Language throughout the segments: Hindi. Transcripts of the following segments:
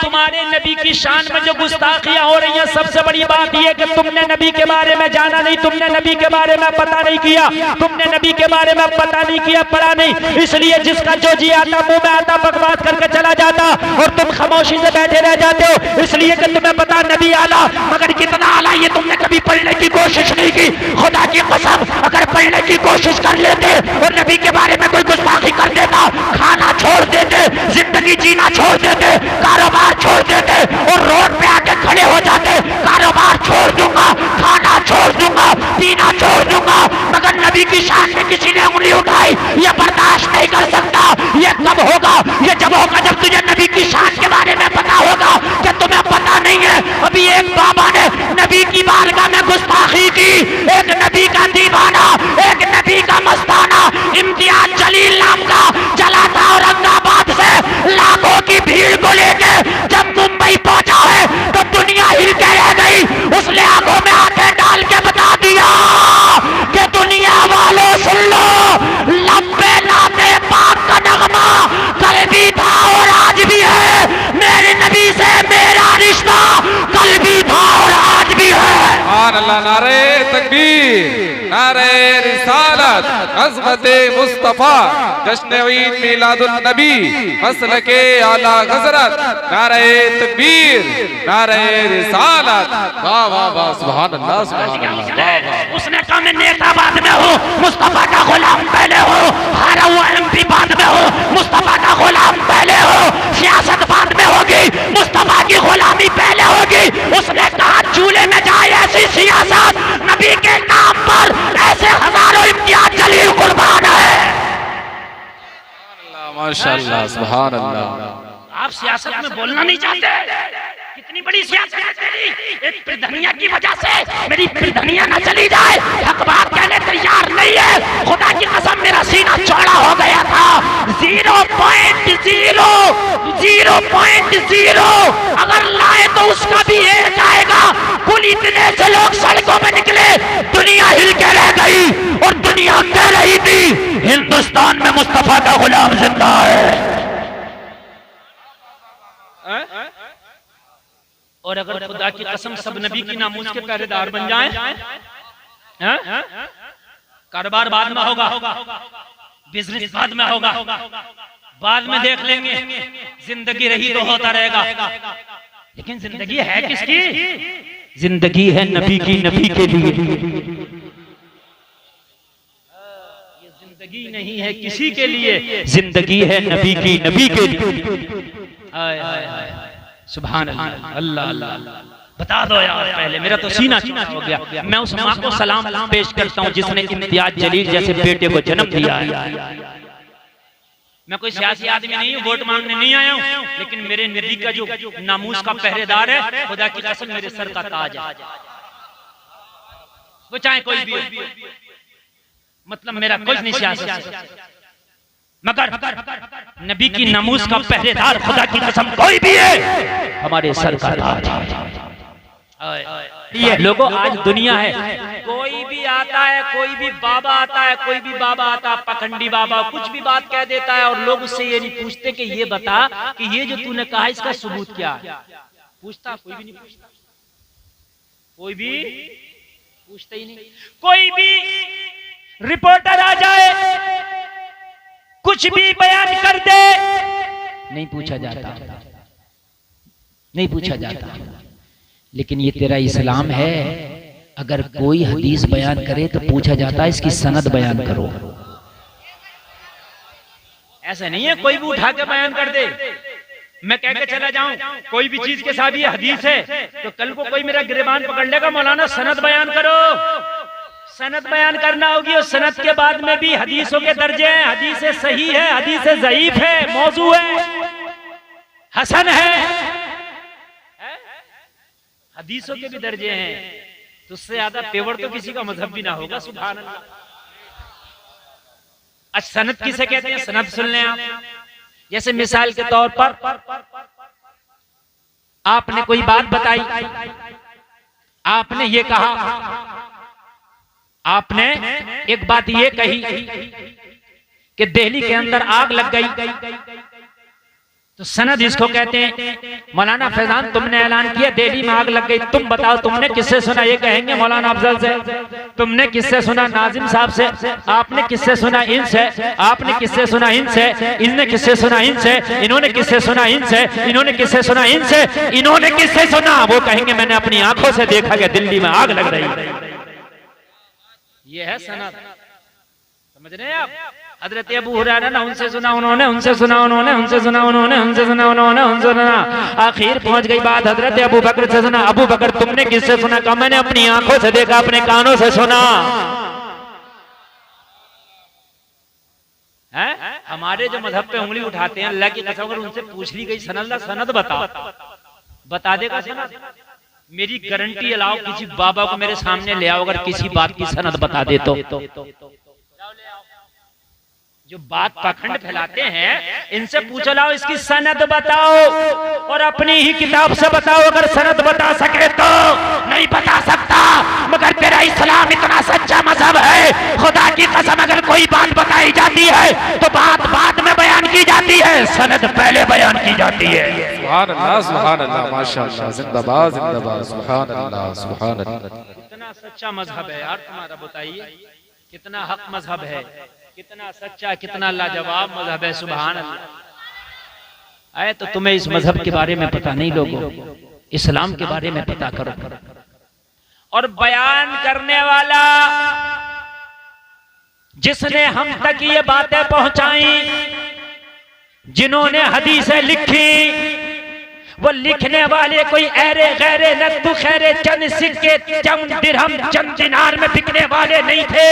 तुम्हारे नबी की शान में जो गुस्ताखियां हो रही हैं, सबसे बड़ी बात यह कि तुमने नबी के बारे में जाना नहीं, तुमने नबी के बारे में पता नहीं किया, तुमने नबी के बारे में पता नहीं किया, पढ़ा नहीं, इसलिए जिसका जो जी आता मुंह में आता बकवास करके चला जाता और तुम खामोशी से बैठे रह जाते हो, इसलिए कि तुम्हें पता नबी आला, मगर कितना आला ये तुमने कभी पढ़ने की कोशिश नहीं की। खुदा की कसम, अगर पढ़ने की कोशिश कर लेते और नबी के बारे में कोई गुस्ताखी कर देता, खाना छोड़ देते, जिंदगी जीना छोड़ देते, कारोबार छोड़ देते और रोड पे आके खड़े हो जाते, कारोबार छोड़ दूंगा, खाना छोड़ दूंगा, पीना छोड़ दूंगा, मगर नबी की शान में किसी ने उंगली उठाई, ये बर्दाश्त नहीं कर सकता। ये कब होगा? ये जब होगा जब तुझे नबी की शान के बारे में पता होगा कि तुम्हें पता नहीं है। अभी एक बाबा ने नबी की बारगाह में गुस्ताखी की, एक नबी का दीवाना, एक नबी का मस्ताना इम्तियाज जलील नाम का चला था औरंगाबाद से लाखों की भीड़ को लेके जब मुंबई पहुंचा है तो दुनिया हिल के रह गई। उसने आंखों में आंखें डाल के बता दिया कि दुनिया वालों सुन लो, लंबे नाते पाक का नगमा कल भी था और आज भी है, मेरे नबी से मेरा रिश्ता कल भी था और आज भी है। अल्लाह, नारे तकबीर, नारे रिसालत, अज़मते मुस्तफा, जश्न ईद मिलादुन नबी, मसलके आला हज़रत, नारे तकबीर, नारे रिसालत, वाह वाह वाह, सुभान अल्लाह, सुभान अल्लाह। उसने कहा मैं नेता बाद में हूँ, मुस्तफा का गुलाम पहले हो, हारा हुआ एमपी बाद में हो, मुस्तफा का गुलाम पहले हो, सियासत बाद में होगी, मुस्तफा की गुलामी पहले होगी। उसने कहा चूल्हे में जाए ऐसी सियासत, नबी के नाम पर ऐसे हजारों इम्तियाज जलील कुर्बान है। माशाअल्लाह, सुभान अल्लाह। आप सियासत में बोलना नहीं चाहते? कितनी बड़ी सियासत है तेरी, एक प्रधानिया की वजह से मेरी प्रधानिया न चली जाए, हक बात कहने तैयार नहीं है। खुदा की कसम मेरा सीना चौड़ा हो गया था। 0.0 अगर लाए तो उसका भी एक आएगा। कुल इतने से लोग सड़कों में निकले, दुनिया हिल के रह गई और दुनिया कह रही थी हिंदुस्तान में मुस्तफा का गुलाम जिंदा है। और अगर खुदा की कसम सब नबी की नामूस के पहरेदार बन जाएं, कारोबार बाद में होगा, बिजनेस बाद में होगा, बाद में देख लेंगे, जिंदगी रही तो होता रहेगा। लेकिन जिंदगी है किसकी? जिंदगी है नबी की, नबी के लिए। ये जिंदगी नहीं है किसी के लिए, जिंदगी है नबी की, नबी के लिए। सुभान अल्लाह, अल्लाह अल्लाह। बता दो यार, पहले मेरा तो सीना चौड़ा हो गया। मैं उस माँ को सलाम पेश करता हूँ जिसने इम्तियाज जलील जैसे बेटे को जन्म दिया है। मैं कोई सियासी आदमी नहीं हूँ, वोट मांगने नहीं आया हूँ, लेकिन मेरे नबी का जो नामूस का पहरेदार है, खुदा की कसम मेरे सर का ताज है। वो चाहे कोई भी हो, मतलब मेरा कुछ नहीं सियासत, मगर नबी की नामूस का पहरेदार खुदा की कसम कोई भी है, हमारे सर का ताज है। लोगों आज दुनिया है, कोई भी आता है, कोई भी बाबा आता है, कोई भी बाबा आता है, पखंडी बाबा कुछ भी बात कह देता है और लोग उससे ये नहीं पूछते कि ये बता कि ये जो तूने कहा इसका सबूत क्या है। पूछता कोई भी नहीं पूछता, कोई भी पूछता ही नहीं। कोई भी रिपोर्टर आ जाए, कुछ भी बयान कर दे, नहीं पूछा जाता, नहीं पूछा जाता। लेकिन ये तेरा इस्लाम है, अगर कोई हदीस बयान करे तो पूछा जाता है इसकी सनद बयान करो। ऐसा नहीं है कोई भी उठा के बयान कर दे, मैं कह के चला जाऊं कोई भी चीज के साथ ये हदीस है, तो कल को कोई मेरा गिरबान पकड़ लेगा, मौलाना सनद बयान करो। सनद बयान करना होगी और सनद के बाद में भी हदीसों के दर्जे हैं, हदीस सही है, हदीस ज़ईफ है, मौजू है, हसन है, हदीसों के भी दर्जे हैं। तो उससे ज्यादा पेवर तो किसी का मजहब भी ना होगा। सुभान अल्लाह। अच्छा सनद किसे कहते हैं? सनद सुन लें आप। जैसे मिसाल के तौर पर आपने कोई बात बताई, आपने ये कहा, आपने एक बात ये कही कि दिल्ली के अंदर आग लग गई, तो सनद इसको कहते हैं। मौलाना फैजान तुमने ऐलान किया दिल्ली में आग लग गई, तुम बताओ तुमने किससे सुना? ये कहेंगे मौलाना अफजल से। तुमने किससे सुना? नाजिम साहब से। आपने किससे सुना? इनसे। आपने किससे सुना? इनसे। इनने किससे सुना? इनसे। इन्होंने किससे सुना? इनसे। इन्होंने किससे सुना? इनसे। इन्होंने किससे सुना? वो कहेंगे मैंने अपनी आंखों से देखा कि दिल्ली में आग लग रही है। ये है सनद, समझ रहे हैं आप? हजरत अबू हुरैरा ना उनसे सुना उन्होंने, उनसे सुना उन्होंने, उनसे सुना उन्होंने, उनसे सुना उन्होंने, उनसे सुना। आखिर पहुंच गई बात हजरत अबू बकर से सुना। अबू बकर तुमने किससे सुना? कहा मैंने अपनी आंखों से देखा, अपने कानों से सुना। है हमारे जो मजहब पे उंगली उठाते हैं, अल्लाह की कसम अगर उनसे पूछ ली गई सनद बता देगा सनद। मेरी गारंटी अलाओ किसी बाबा को मेरे सामने ले आओ, अगर किसी बात की सनद बता दे तो। जो बात पाखंड फैलाते हैं इनसे पूछो लाओ इसकी सनद बताओ, और अपनी ही किताब से बताओ अगर सनद बता सके तो। नहीं बता सकता, मगर तेरा इस्लाम इतना सच्चा मजहब है, खुदा की कसम अगर कोई बात बताई जाती है तो बात बाद में बयान की जाती है, सनद पहले बयान की जाती है। सुभान अल्लाह, सुभान अल्लाह, माशाअल्लाह, जिंदाबाद जिंदाबाद, सुभान अल्लाह, सुभान अल्लाह। कितना सच्चा मजहब है यार तुम्हारा, बताइए कितना हक मजहब है, कितना सच्चा, कितना लाजवाब मजहब है। सुभान अल्लाह। आए तो तुम्हें इस मजहब के बारे में पता नहीं, लोगों इस्लाम के बारे में पता करो। और बयान करने वाला जिसने हम तक ये बातें पहुंचाई, जिन्होंने हदीसें लिखी, वो लिखने वाले कोई ऐरे गैरे लद्दू खैरे चंद सिक्के चंद दिरहम चंद दिनार में बिकने वाले नहीं थे,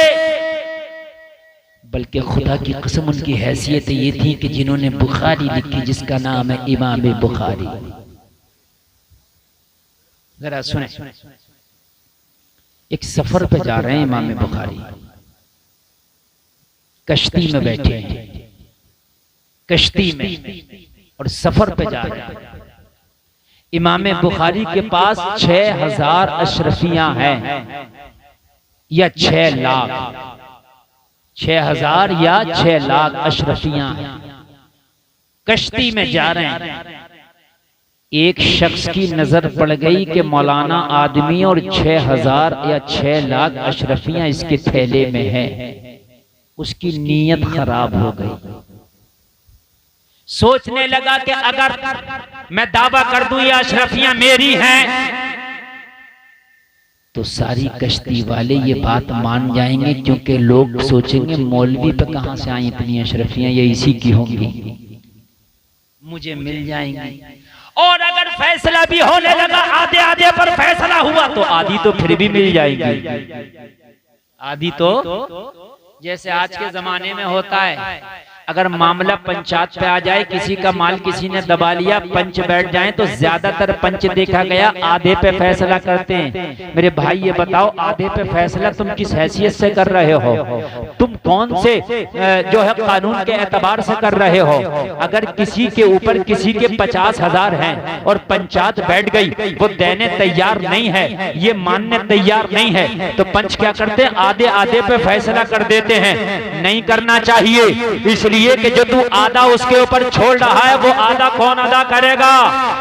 बल्कि खुदा की कसम उनकी हैसियत ये थी कि जिन्होंने बुखारी लिखी, जिसका नाम है इमाम बुखारी। जरा सुने, एक सफर पे जा रहे हैं इमाम बुखारी, कश्ती में बैठे हैं, कश्ती में, और सफर पे जा रहे हैं। इमाम बुखारी के पास 6000 अशरफियां हैं या 6 लाख, 6000 या 6 लाख अशरफियां हैं, कश्ती में जा रहे हैं। एक शख्स की नजर पड़ गई कि मौलाना आदमी और 6000 या 6 लाख अशरफियां इसके थैले में है। उसकी नीयत खराब हो गई, सोचने लगा कि अगर मैं दावा कर दूं ये अशरफियां मेरी हैं तो सारी कश्ती वाले ये बात मान जाएंगे, क्योंकि लोग सोचेंगे मौलवी पे कहां से आई इतनी अशरफियां, ये इसी की होंगी, मुझे मिल जाएंगी। और अगर फैसला भी होने लगा, आधे आधे पर फैसला हुआ, तो आधी तो फिर भी मिल जाएगी, आधी तो जैसे आज के जमाने में होता है। अगर मामला पंचायत पे आ जाए, किसी का माल किसी ने दबा लिया, पंच बैठ जाएं, तो ज्यादातर पंच देखा गया आधे पे फैसला करते हैं। मेरे भाई ये बताओ, आधे पे फैसला तुम किस हैसियत से कर रहे हो? तुम कौन से जो है कानून के एतबार से कर रहे हो? अगर किसी के ऊपर किसी के 50,000 हैं और पंचायत बैठ गई, वो देने तैयार नहीं है, ये मानने तैयार नहीं है, तो पंच क्या करते हैं? आधे आधे पे फैसला कर देते हैं। नहीं करना चाहिए, इसलिए कि जो तू आधा उसके ऊपर छोड़ रहा है, वो आधा कौन अदा करेगा?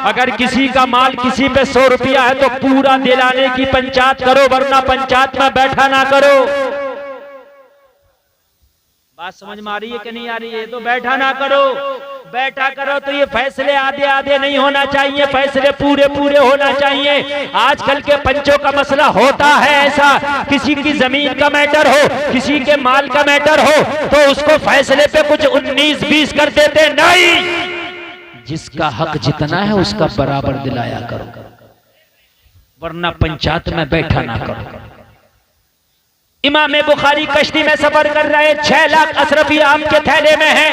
अगर किसी का माल किसी पे 100 रुपया है तो पूरा दिलाने की पंचायत करो, वरना पंचायत में बैठा ना करो। बात समझ में आ रही है कि नहीं आ रही है? तो बैठा ना करो, बैठा करो तो ये फैसले आधे आधे नहीं होना चाहिए, फैसले पूरे पूरे होना चाहिए। आजकल के पंचों का मसला होता है ऐसा, किसी की जमीन का मैटर हो, किसी के माल का मैटर हो, तो उसको फैसले पे कुछ 19-20 कर देते। नहीं, जिसका हक जितना है उसका बराबर दिलाया करो, वरना पंचायत में बैठा ना करो। इमाम बुखारी कश्ती में सफर कर रहे, 6 लाख अशरफी आपके थैले में है।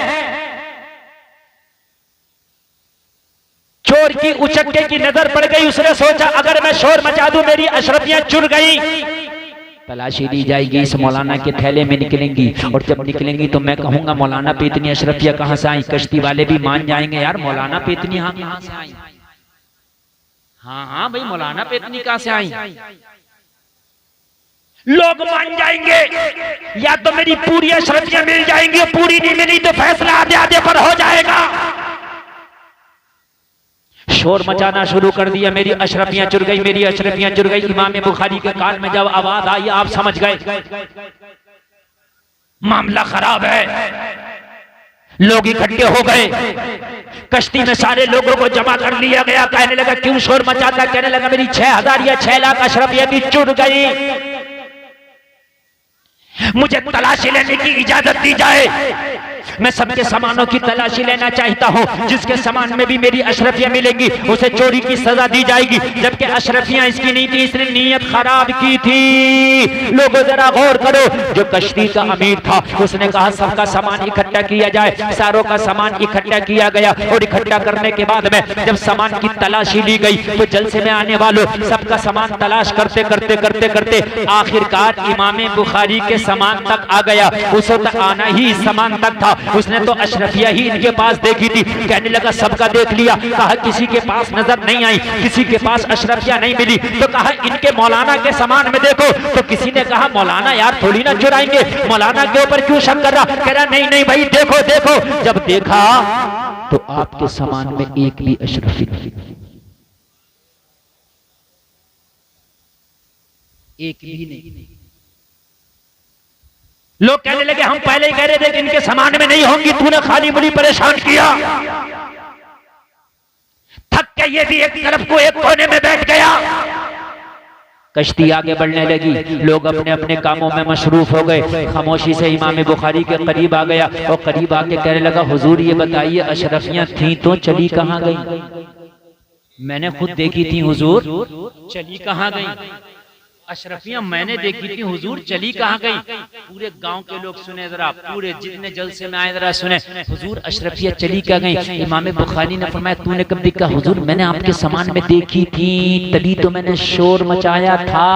चोर की उचक्के की नजर पड़ गई, उसने सोचा अगर मैं शोर मचा दूं मेरी अशरफियां चुर गई। तलाशी ली जाएगी, इस मौलाना के थैले में निकलेंगी, और जब निकलेंगी तो मैं कहूंगा मौलाना पे इतनी अशरफियां कहां से आई? कश्ती वाले भी मान जाएंगे, यार मौलाना पे इतनी हाँ कहां से आई? हाँ भाई मौलाना पे इतनी कहां से आई? लोग मान जाएंगे, या तो मेरी पूरी अशरफियां मिल जाएंगी, पूरी नहीं मिली तो फैसला आधे आधे पर हो जाएगा। शोर मचाना शुरू कर दिया, मेरी अशरफियां चुर गई, मेरी अशरफियां चुर गई। इमाम बुखारी के कान में जब आवाज आई आप समझ गए मामला खराब है। लोग इकट्ठे हो गए, कश्ती में सारे लोगों को जमा कर लिया गया। कहने लगा क्यों शोर मचाता? कहने लगा मेरी 6000 या 6 लाख अशरफियां भी चुर गई, मुझे तलाशी लेने की इजाजत दी जाए। मैं सबके सामानों की तलाशी लेना चाहता हूं, जिसके सामान में भी मेरी अशरफियां मिलेंगी उसे चोरी की सजा दी जाएगी। जबकि अशरफियां इसकी नहीं थी, इसने नीयत खराब की थी। लोगों जरा गौर करो, जो कश्ती का अमीर था उसने कहा सबका सामान इकट्ठा किया जाए। सारों का सामान इकट्ठा किया गया और इकट्ठा करने के बाद में जब सामान की तलाशी ली गई तो जलसे में आने वालों सबका सामान तलाश करते करते करते करते आखिरकार इमाम बुखारी के सामान तक आ गया। उसे तक आना ही सामान तक था, उसने तो अशरफिया ही इनके पास देखी थी। कहने लगा सबका देख लिया, कहा किसी के पास नजर नहीं आई, किसी के पास अशरफिया नहीं मिली। तो कहा इनके मौलाना के सामान में देखो। तो किसी ने कहा मौलाना यार थोड़ी ना चुराएंगे, मौलाना के ऊपर क्यों शक कर रहा? कह रहा नहीं नहीं भाई देखो देखो। जब देखा तो आपके सामान में एक भी अशरफी नहीं, एक भी नहीं। लोग कहने लगे हम पहले ही कह रहे थे कि इनके सामान में नहीं होंगी, तूने खाली मुड़ी परेशान किया। थक के ये भी एक तरफ को एक कोने में बैठ गया। कश्ती आगे बढ़ने लगी, लोग अपने अपने कामों में मशरूफ हो गए। खामोशी से इमाम बुखारी के करीब आ गया और करीब आके कहने लगा हुजूर ये बताइए अशरफियां थी तो चली कहां गई? मैंने खुद देखी थी हुजूर, चली कहां गई? अशरफियां मैंने देखी थी हुजूर, चली कहां गई? पूरे गांव के लोग सुने जरा, पूरे जितने जलसे में आए जरा सुने, हुजूर अशरफियां चली क्या गई? इमाम बुखारी ने फरमाया तूने कब देखा? हुजूर मैंने आपके सामान में देखी थी, तभी तो मैंने शोर मचाया था।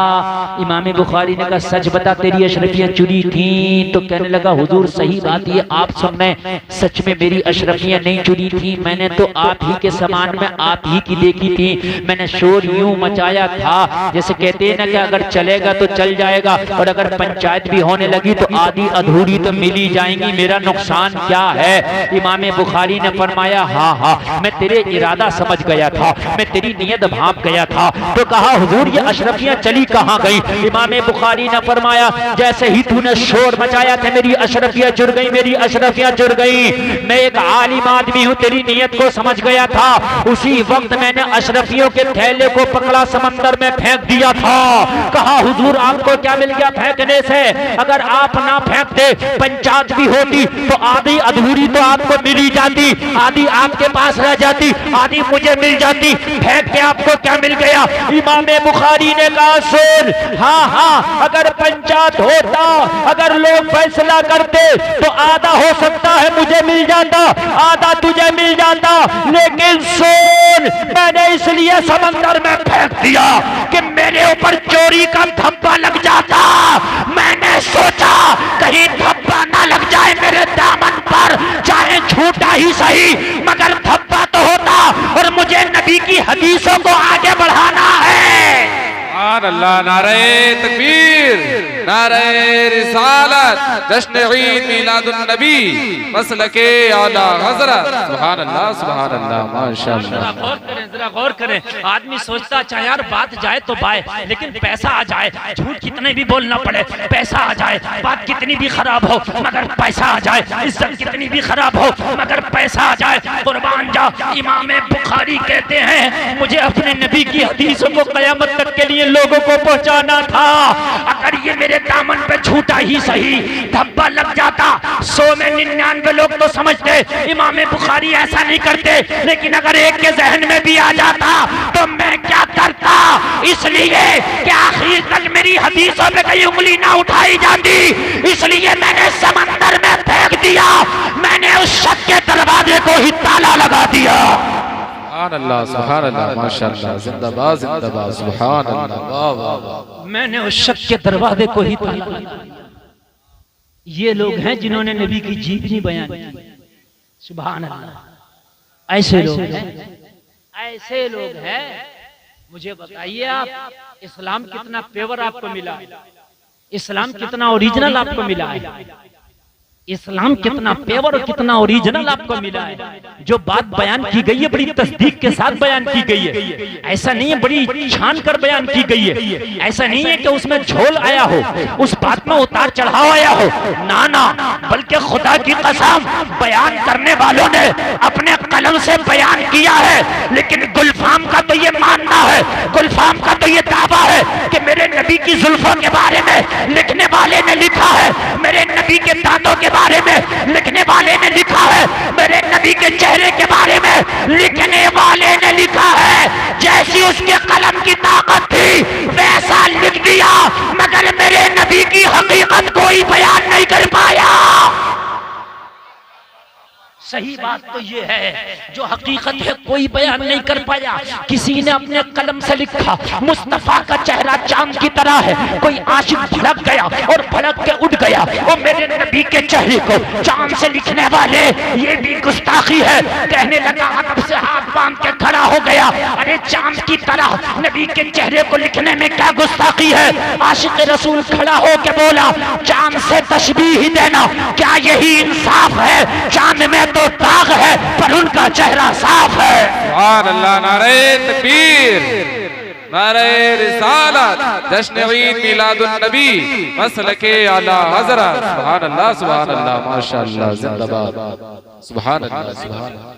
इमाम बुखारी ने कहा सच बता तेरी अशरफियां चुरी थी? तो कहने लगा हुजूर सही बात ये आप सब में, सच में मेरी अशरफियां नहीं चुरी थी, मैंने तो आप ही के सामान में आप ही की देखी थी। मैंने शोर यूं मचाया था जैसे कहते हैं ना कि अगर चलेगा तो चल जाएगा और अगर पंचायत भी होने लगी तो आधी अधूरी तो मिली जाएंगी, मेरा नुकसान क्या है? इमाम बुखारी ने फरमाया हाँ हाँ मैं तेरे इरादा समझ गया था, मैं तेरी नीयत भांप गया था। तो कहा हुजूर ये अशरफियां चली कहां गई? इमाम बुखारी ने फरमाया जैसे ही तूने शोर मचाया था मेरी अशरफियां चुर गई, मेरी अशरफियां चुर गई। मैं एक आलिम आदमी हूं, तेरी नीयत को समझ गया था। उसी वक्त मैंने अशरफियों के थैले को पकड़ा समंदर में फेंक दिया था। कहा हुजूर आपको क्या मिल गया फेंकने से? अगर आप ना फेंकते पंचायत भी होती तो आधी अधूरी तो आपको मिली जाती, आधी आपके पास रह जाती, आधी मुझे मिल जाती। फेंक के आपको क्या मिल गया? इमाम बुखारी ने कहा सुन, हाँ हाँ अगर पंचायत होता, अगर लोग फैसला करते तो आधा हो सकता है मुझे मिल जाता, आधा तुझे मिल जाता। लेकिन सुन मैंने इसलिए समंदर में फेंक दिया कि मेरे ऊपर चोरी का धब्बा लग जाता। मैंने सोचा कहीं धब्बा ना लग जाए मेरे दामन पर, चाहे झूठा ही सही मगर धब्बा तो होता। और मुझे नबी की हदीसों को आगे बढ़ाना है। अल्लाह नारे तकबीर, नारे रिसालत, जश्न ईद मिलादुन नबी, मसलके आला हज़रत। सुभान अल्लाह सुभान अल्लाह माशाअल्लाह। जरा गौर करें, आदमी सोचता चाहे यार बात जाए तो बाय, लेकिन पैसा आ जाए, झूठ कितने भी बोलना पड़े, पैसा आ जाए, बात कितनी भी खराब हो मगर पैसा आ जाए, इज्जत कितनी भी खराब हो मगर पैसा आ जाए। कुर्बान जा इमाम बुखारी कहते हैं मुझे अपने नबी की हदीसों को क़यामत तक के लिए लोगों को पहुंचाना था। अगर ये मेरे दामन पे झूठा ही सही धब्बा लग जाता, 100 में 99 लोग तो समझते इमाम बुखारी ऐसा नहीं करते, लेकिन अगर एक के जहन में भी आ जाता तो मैं क्या करता? इसलिए कि आखिर तक मेरी हदीसों पे कहीं उंगली ना उठाई जाती, इसलिए मैंने समंदर में फेंक दिया। मैंने उस शक के दरवाजे को ही ताला लगा दिया। सुभान अल्लाह सुभान अल्लाह माशाअल्लाह, जिंदाबाद जिंदाबाद, सुभान अल्लाह वाह वाह वाह। मैंने उस शक के दरवाजे को ही ताला लगा दिया। ये लोग हैं जिन्होंने नबी की जीवनी बयान की। सुभान अल्लाह, ऐसे लोग हैं, ऐसे लोग हैं। मुझे बताइए आप इस्लाम कितना पेवर आपको मिला, इस्लाम कितना ओरिजिनल आपको मिला है। इस्लाम कितना पेवर और कितना ओरिजिनल आपको मिला है। जो बात बयान की गई है बड़ी तस्दीक के साथ बयान की गई है। ऐसा नहीं है बड़ी छान कर बयान की गई है। ऐसा नहीं है कि उसमें झोल आया हो, उस बात में उतार चढ़ाव आया हो, ना ना, बल्कि खुदा की कसम बयान करने वालों ने अपने कलम से बयान किया है। लेकिन गुलफाम का तो ये मानना है, गुलफाम का तो ये दावा है कि मेरे नबी की जुल्फों के बारे में लिखने वाले ने लिखा है, मेरे नबी के दांतों के बारे में लिखने वाले ने लिखा है, मेरे नबी के चेहरे के बारे में लिखने वाले ने लिखा है। जैसी उसके कलम की ताकत थी वैसा लिख दिया, मगर मेरे नबी की हकीकत कोई बयान नहीं कर पाया। सही बात तो ये है, जो हकीकत है कोई बयान नहीं कर पाया। किसी ने अपने कलम से लिखा मुस्तफा का चेहरा चांद की तरह है, कोई आशिक भड़क गया और भड़क के उठ गया और मेरे नबी के चेहरे को चांद से लिखने वाले ये भी गुस्ताखी है। कहने लगा अदब से हाथ बांध के खड़ा हो गया, अरे चांद की तरह नबी के चेहरे को लिखने में क्या गुस्ताखी है। आशिक रसूल खड़ा हो के बोला चांद से तशबीह ही देना, क्या यही इंसाफ है। चांद में तो दाग है पर उनका चेहरा साफ है। सुभान अल्लाह, नारे तकबीर, नारे रिसालत, जश्न ईद मिलादुन नबी, मसलके आला हज़रत। सुभान अल्लाह, सुभान अल्लाह, माशाअल्लाह, जिंदाबाद। सुभान अल्लाह, सुभान अल्लाह।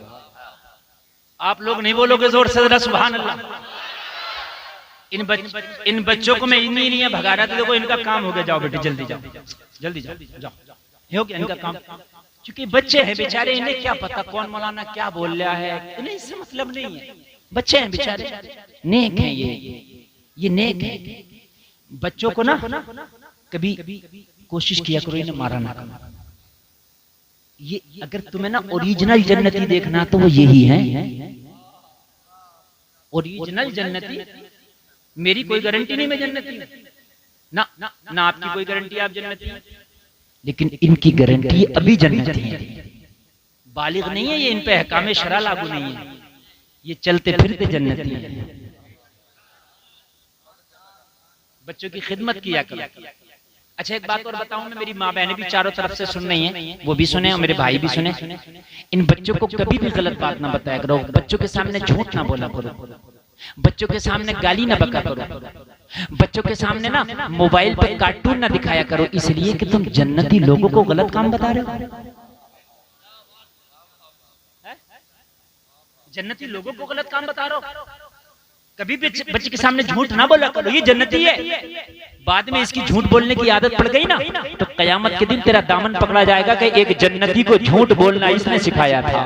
आप लोग नहीं बोलोगे जोर से जरा सुभान अल्लाह। इन बच्चों को मैं इन्हीं नहीं भगा रहा था। देखो इनका काम हो गया, जाओ बेटे जल्दी जाओ, जल्दी जाओ, जाओ हो गया इनका काम। क्योंकि बच्चे हैं बेचारे, इन्हें क्या पता कौन मौलाना क्या बोल रहा है, इन्हें इससे मतलब नहीं है। बच्चे हैं बेचारे, नेक हैं ये नेक है। बच्चों को ना कभी कोशिश किया करो इन्हें मारा ना। ये अगर तुम्हें ना ओरिजिनल जन्नती देखना तो वो यही है, ओरिजिनल जन्नती। मेरी कोई गारंटी नहीं मैं जन्नती ना, ना आपकी कोई गारंटी आप जन्नती, लेकिन इनकी गारंटी अभी जन्नती है। बालिग नहीं है ये, इन पे अहकामे शरा लागू नहीं है, ये चलते फिरते जन्नती है। बच्चों की खिदमत किया करो। अच्छा एक बात और बताऊं मैं, मेरी माँ बहनें भी चारों तरफ से सुन रही हैं, वो भी सुने और मेरे भाई भी सुने। इन बच्चों को कभी भी गलत बात ना बताया करो, बच्चों के सामने झूठ ना बोला करो, बच्चों के सामने गाली ना बका करो, बच्चों के सामने ना मोबाइल पे कार्टून ना दिखाया करो, इसलिए कि तुम जन्नती लोगों को गलत काम बता रहे हो। जन्नती लोगों को गलत काम बता रहे हो। कभी भी बच्चे के सामने झूठ ना बोला करो, ये जन्नती है। बाद में इसकी झूठ बोलने की आदत पड़ गई ना तो कयामत के दिन तेरा दामन पकड़ा जाएगा कि एक जन्नती को झूठ बोलना इसने सिखाया था।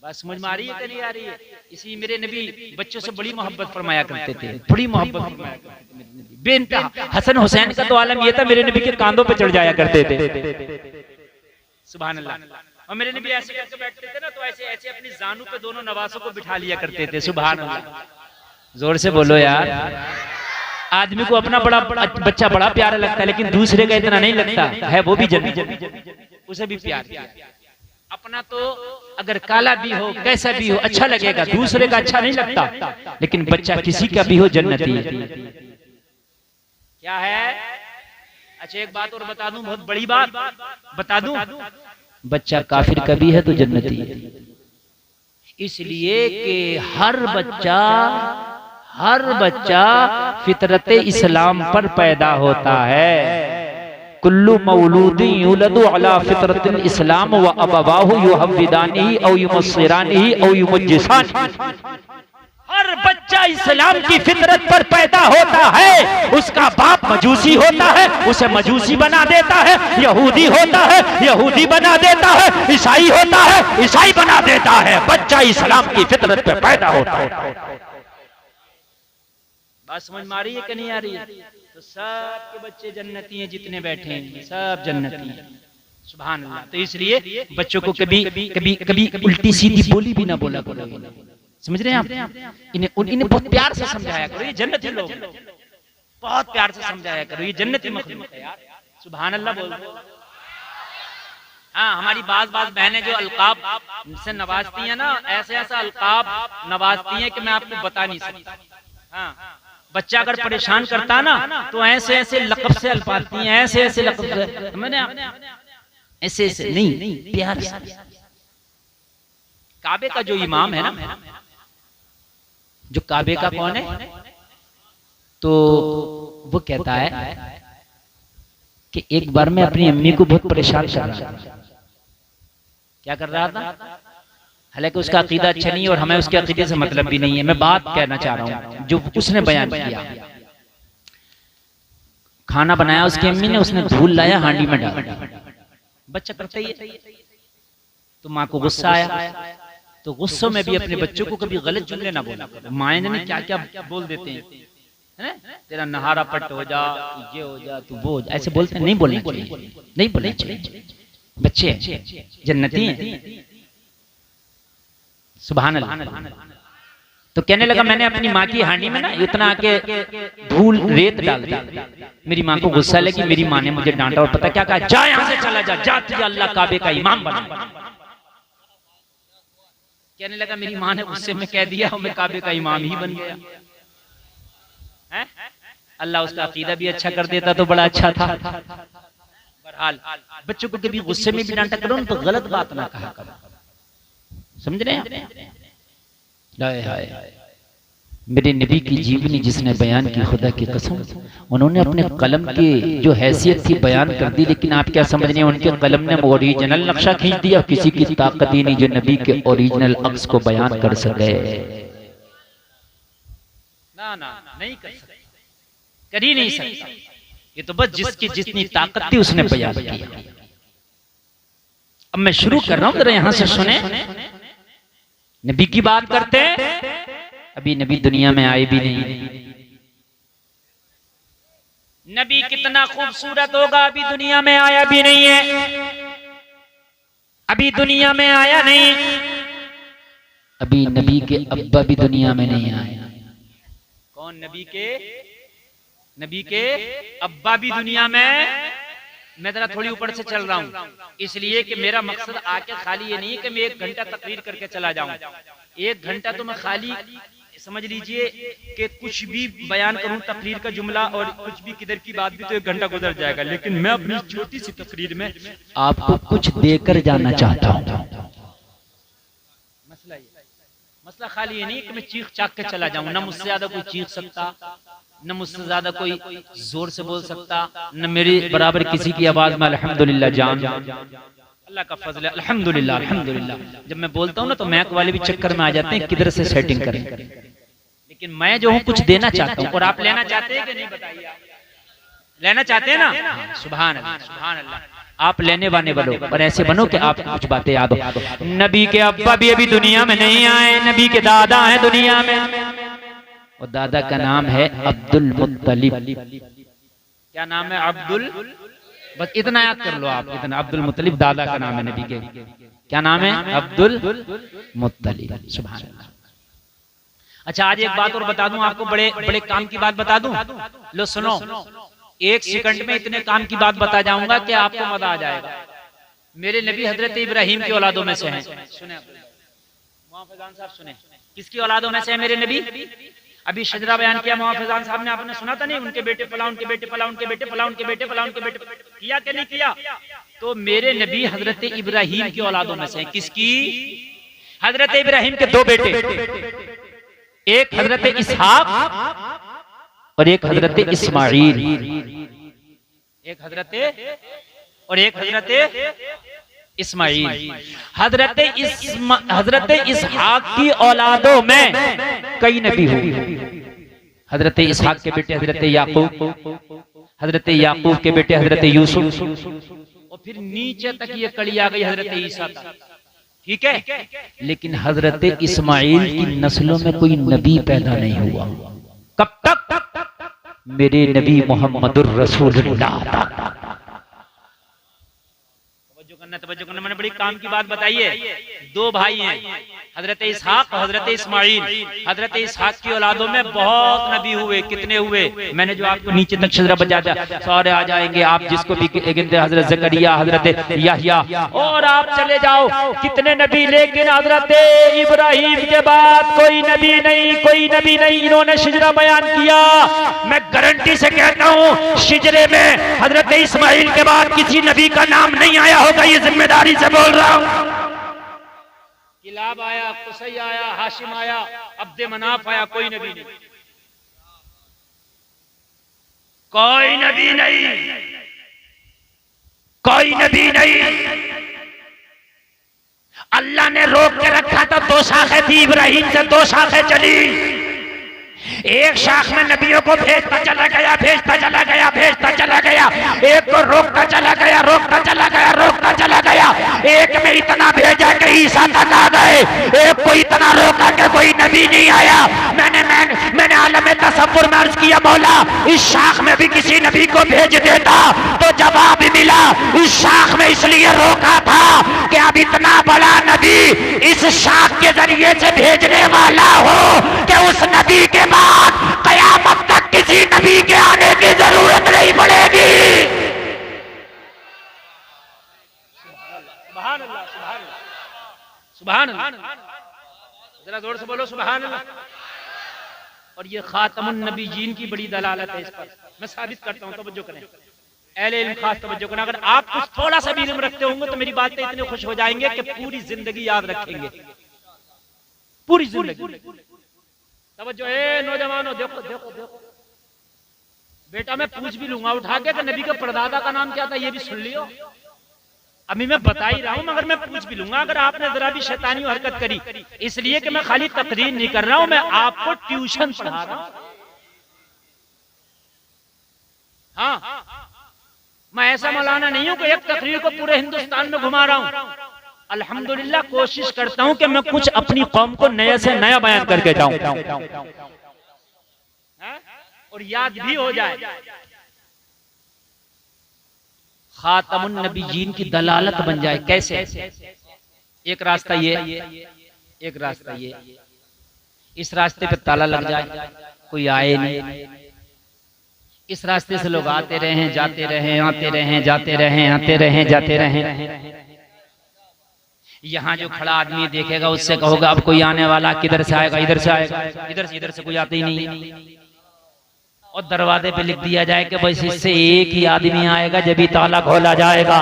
बस समझ में आ रही है कि नहीं आ रही है। इसी मेरे नबी बच्चों से बड़ी मोहब्बत फरमाया करते थे, बड़ी मोहब्बत फरमाया करते थे बेइंतहा। हसन हुसैन का तो आलम ये था, मेरे नबी के कांधों पे चढ़ जाया करते थे। सुभान अल्लाह। और मेरे नबी ऐसे करके बैठते थे ना तो ऐसे ऐसे अपनी जानू पे दोनों नवासों को बिठा लिया करते थे। सुभान अल्लाह। जोर से बोलो यार। आदमी को अपना बड़ा बच्चा बड़ा प्यारा लगता है, लेकिन दूसरे का इतना नहीं लगता है, वो भी जन्नती, उसे भी प्यार किया। अपना तो अगर काला भी हो कैसा भी हो अच्छा लगेगा, दूसरे का अच्छा नहीं लगता, लेकिन बच्चा किसी का भी हो जन्नती क्या है। अच्छा एक बात और बता दूं, बहुत बड़ी बात बता दूं, बच्चा काफिर का भी है तो जन्नती है। इसलिए कि हर बच्चा फितरत इस्लाम पर पैदा होता है। कुल्लु मौलूदी युलदु अला फितरतिल इस्लाम व अबवाहु युहव्विदानिही औ युमस्सिरानिही औ युमज्जिसानिही। हर बच्चा इस्लाम की फितरत पर पैदा होता है। उसका बाप मजूसी होता है, उसे मजूसी बना देता है, यहूदी होता है, यहूदी बना देता है, ईसाई होता है, ईसाई बना देता है। बच्चा इस्लाम की फितरत पर पैदा होता है। बात समझ में आ रही है कि नहीं आ रही है। तो सबके बच्चे जन्नती हैं, जितने बैठे हैं सब जन्नती हैं। सुभान अल्लाह। तो इसलिए बच्चों को कभी कभी कभी उल्टी सीधी बोली भी ना बोला करो। समझ रहे हैं आप? इन्हें बहुत प्यार से समझाया करो, ये जन्नती लोग, बहुत प्यार से समझाया करो, ये जन्नती मखलूक है यार। सुभान अल्लाह बोल। हाँ हमारी बाज बहनें जो अलकाब से नवाजती हैं ना, ऐसे ऐसा अलकाब नवाजती हैं कि मैं आपको बता नहीं सकता। हाँ बच्चा अगर परेशान करता ना तो ऐसे ऐसे लकब से अल्फाती हैं, ऐसे ऐसे लकब से, मैंने ऐसे ऐसे नहीं, प्यार से। काबे का जो इमाम है ना, जो काबे का कौन है, तो वो कहता है कि एक बार मैं अपनी अम्मी को बहुत परेशान कर रहा था। क्या कर रहा था? हालांकि उसका अकीदा अच्छा नहीं है और हमें उसके अकीदे से मतलब भी नहीं है। मैं बात कहना चाह रहा हूं जो उसने बयान किया। खाना बनाया उसकी अम्मी ने, उसने धूल लाया हांडी में डाल दिया। बच्चा करता ही है। तो माँ को गुस्सा आया, तो गुस्सों में भी अपने बच्चों को कभी गलत जुमले ना बोला। माए ने क्या क्या बोल देते हैं, है? तेरा नहारा पट हो जा, ये हो जा, तू वो हो जा, ऐसे बोलते हैं। नहीं बोलना चाहिए, नहीं बोलना चाहिए। बच्चे जन्नती हैं। सुभान अल्लाह। तो कहने लगा मैंने अपनी माँ की हांडी में ना इतना आके धूल रेत डाल दी। मेरी माँ को गुस्सा लगी, मेरी माँ ने मुझे डांटा और पता क्या कहा, जा यहाँ से चला जा, जा तुझे अल्लाह काबे का इमाम बना। कहने लगा मेरी माँ ने गुस्से में कह दिया और मैं काबे का इमाम ही बन गया। है? अल्लाह उसका अकीदा भी अच्छा कर देता तो बड़ा अच्छा था। बहरहाल बच्चों को कभी गुस्से में भी डांटा करो तो गलत बात ना कहा करो। समझ रहे हैं? मेरे नबी की जीवनी जिसने बयान की, खुदा की कसम, उन्होंने अपने कलम की जो हैसियत थी बयान कर दी। लेकिन आप क्या समझ रहे हैं, उनके कलम ने ओरिजिनल नक्शा खींच दिया। किसी की ताकत ही नहीं जो नबी के ओरिजिनल अक्स को बयान कर सके। ना ना नहीं कर सकते, कर ही नहीं सकता। ये तो बस जिसकी जितनी ताकत थी उसने बयान किया। अब मैं शुरू कर रहा हूं, जरा यहां से सुने। नबी की बात करते हैं, अभी नबी दुनिया में आए भी नहीं। नबी कितना खूबसूरत होगा, अभी दुनिया में आया भी नहीं है। अभी दुनिया में आया नहीं, अभी नबी के अब्बा भी दुनिया में नहीं आए। कौन? नबी के अब्बा भी दुनिया में। मैं जरा थोड़ी ऊपर से चल रहा हूँ, इसलिए कि मेरा मकसद आके खाली ये नहीं कि मैं 1 घंटा तकरीर करके चला जाऊं। 1 घंटा तो मैं खाली समझ लीजिए कि कुछ भी बयान करूं, तकरीर का जुमला और कुछ भी किधर की बात भी, तो 1 घंटा गुजर जाएगा। लेकिन मैं अपनी छोटी सी तकरीर में आपको कुछ देकर जाना चाहता हूँ। मसला खाली ये नहीं कि मैं चीख चाक के चला जाऊं। न मुझसे ज्यादा कोई चीख सकता, न मुझसे ज्यादा कोई जोर से बोल सकता, न मेरे बराबर किसी की आवाज में अल्हम्दुलिल्लाह जान। अल्लाह का फजल है, अल्हम्दुलिल्लाह अल्हम्दुलिल्लाह। जब मैं बोलता हूँ ना तो मैक वाले भी चक्कर में आ जाते हैं किधर से सेटिंग करें। लेकिन मैं जो हूँ कुछ देना चाहता हूँ। और आप लेना चाहते हैं कि नहीं, बताइए? लेना चाहते हैं ना? सुभान अल्लाह, सुभान अल्लाह। आप लेने वाले बनो और ऐसे बनो कि आप कुछ बातें याद हो। नबी के अब्बा भी अभी दुनिया में नहीं आए, नबी के दादा हैं दुनिया में, और दादा का नाम है अब्दुल मुत्तलिब। क्या नाम है? अब्दुल। बस इतना याद कर लो आप, इतना। अब्दुल मुत्तलिब दादा का नाम है नबी के। क्या नाम है? अब्दुल मुत्तलिब। सुभान अल्लाह। अच्छा, आज एक बात और बता दूं आपको, बड़े बड़े काम की बात बता दूं। लो सुनो, 1 सेकंड में इतने काम की बात बता जाऊंगा कि आपको मजा आ जाएगा। मेरे नबी हजरत इब्राहिम की औलादों में से हैं। सुने मुआफ़िज़ान साहब, सुने किसकी औलादों में से है मेरे नबी? अभी शजरा बयान किया मुआफ़िज़ान साहब ने, आपने सुना था नहीं? उनके बेटे फला, उनके बेटे फला, उनके बेटे फला, उनके बेटे फला, उनके बेटे किया कि नहीं किया? तो मेरे नबी हजरत इब्राहिम की औलादों में से हैं। किसकी? हजरत इब्राहिम के 2 बेटे, एक हजरत इसहाक और एक हजरत इस्माइल। एक हजरत और एक हजरत इस्माइल। हजरत इसहाक की औलादों में कई नबी हुए। हजरत इसहाक के बेटे हजरत याकूब, हजरत याकूब के बेटे हजरत यूसुफ, और फिर नीचे तक ये कड़ी आ गई हजरत ईसा तक। ठीक है, लेकिन हजरत इस्माइल की नस्लों में कोई नबी पैदा नहीं हुआ। कब तक? मेरे नबी मोहम्मदुर रसूलुल्लाह। वरना तवज्जो करना, मैंने बड़ी काम की बात बताई है। दो भाई हैं, हजरत इसहाक और हजरत इस्माइल। हजरत इसहाक की औलादों में बहुत नबी हुए। कितने हुए? मैंने जो आपको नीचे तक शजरा बजा दिया, सारे आ जाएंगे, आप जिसको भी गिनते, हजरत जकरिया, हजरत याहिया, और आप चले जाओ कितने नबी। लेकिन हजरत इब्राहिम के बाद कोई नबी नहीं, कोई नबी नहीं। इन्होंने शिजरा बयान किया। मैं गारंटी से कहता हूँ शिजरे में हजरत इस्माइल के बाद किसी नबी का नाम नहीं आया होगा। ये जिम्मेदारी से बोल रहा हूँ। किलाब आया, कुसै आया, हाशिम आया, अब्दे मनाफ आया, कोई नबी नहीं, कोई नबी नहीं, कोई नबी नहीं। अल्लाह ने रोक के रखा था। दो शाखें थी इब्राहिम से, दो शाखें चली। एक शाख में नबियों को भेजता चला गया, भेजता चला गया, भेजता चला गया। एक को रोकता चला गया, रोकता चला गया, रोकता चला गया। एक में इतना भेजा कि ईसा तक आ गए, एक को इतना रोका कि कोई नबी नहीं आया। मैंने आलम तसव्वुर में अर्ज किया, मौला इस शाख में भी किसी नबी को भेज देता तो जवाब मिला, इस शाख में इसलिए रोका था कि अब इतना बड़ा नबी इस शाख के जरिए से भेजने वाला हो कि उस नबी के बाद कयामत तक किसी नबी के आने की जरूरत नहीं पड़ेगी। सुभान अल्लाह, सुभान अल्लाह, सुभान अल्लाह। जरा जोर से बोलो सुभान अल्लाह। और ये खातमुन नबीयीन की बड़ी दलालत है। इस पर मैं साबित करता हूं, तवज्जो करें अहले इल्म, खास तवज्जो करना। अगर आप कुछ थोड़ा सा भी इल्म रखते होंगे तो मेरी बातें इतने खुश हो जाएंगे कि पूरी जिंदगी याद रखेंगे, पूरी जिंदगी। तवज्जो है नौजवानों, देखो देखो देखो बेटा, मैं पूछ भी लूंगा उठा के कि नबी के परदादा का नाम क्या था, ये भी सुन लियो। अभी मैं बता ही रहा हूं मगर मैं पूछ भी लूंगा अगर आपने जरा भी शैतानी हरकत करी। इसलिए कि मैं खाली तकरीर नहीं कर रहा हूं, मैं आपको ट्यूशन पढ़ा रहा हूं। हाँ, मैं ऐसा मौलाना नहीं हूं कि एक तकरीर को पूरे हिंदुस्तान में घुमा रहा हूं। अल्हम्दुलिल्लाह कोशिश करता हूं कि मैं कुछ अपनी कौम को नया से नया बयान करके जाऊं और याद भी हो जाए। खातमुन नबीयीन की दलालत बन जाए। कैसे? एक रास्ता ये, एक रास्ता ये, इस रास्ते पे ताला लग जाए, कोई आए नहीं। इस रास्ते से लोग आते रहे, जाते रहे, आते रहे, जाते रहे, आते रहे, जाते रहे। यहाँ जो खड़ा आदमी देखेगा उससे कहोगा अब कोई आने वाला, किधर से आएगा? इधर से आएगा। इधर से कोई आता ही नहीं। और दरवाजे पे लिख दिया जाए कि बस इससे एक ही आदमी आएगा जब भी ताला खोला जाएगा।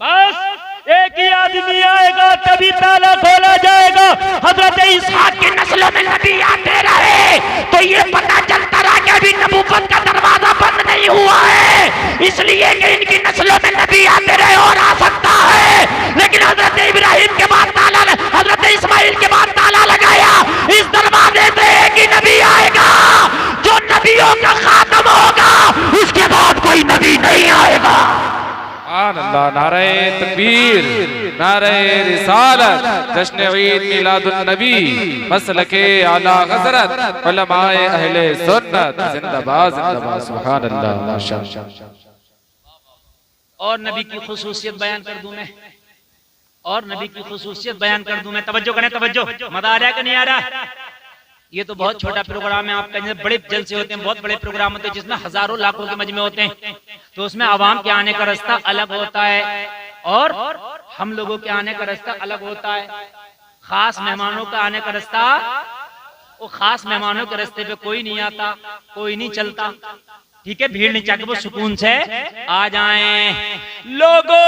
बस एक ही आदमी आएगा तभी ताला खोला जाएगा। हजरत इसहाक की नस्लों में नबी आते रहे तो ये पता चलता रहा कि अभी नबूवत का दरवाजा बंद नहीं हुआ है, इसलिए कि इनकी नस्लों में नबी आते रहे और आ सकता है। लेकिन हजरत इब्राहिम के बाद ताला, हजरत इस्माइल के बाद ताला लगाया। इस दरवाजे से एक ही नबी आएगा जो नबियों का खातम होगा, उसके बाद कोई नबी नहीं आएगा। अल्लाह, नारे तकबीर, नारे रिसालत, जश्न ईद मिलादुन नबी, मसलके आला हज़रत, उलमाए अहले सुन्नत, जिंदाबाद जिंदाबाद, सुभान अल्लाह, माशाअल्लाह। और नबी की खुसूसियत बयान कर दूं मैं, और नबी की खुसूसियत बयान कर दूं मैं। तवज्जो करें, तवज्जो। मजा आ रहा है कि नहीं आ रहा? ये तो बहुत छोटा प्रोग्राम है आपका। जैसे बड़े जलसे होते हैं, बहुत बड़े प्रोग्राम होते हैं जिसमें हजारों लाखों के मजमे होते हैं, तो उसमें आवाम के आने का रास्ता अलग होता है और हम लोगों के आने का रास्ता अलग होता है। खास मेहमानों का आने का रास्ता, वो खास मेहमानों के रास्ते पे कोई नहीं आता, कोई नहीं चलता, ठीक है। भीड़ नहीं चाहिए, वो सुकून से आ जाएं। लोगों,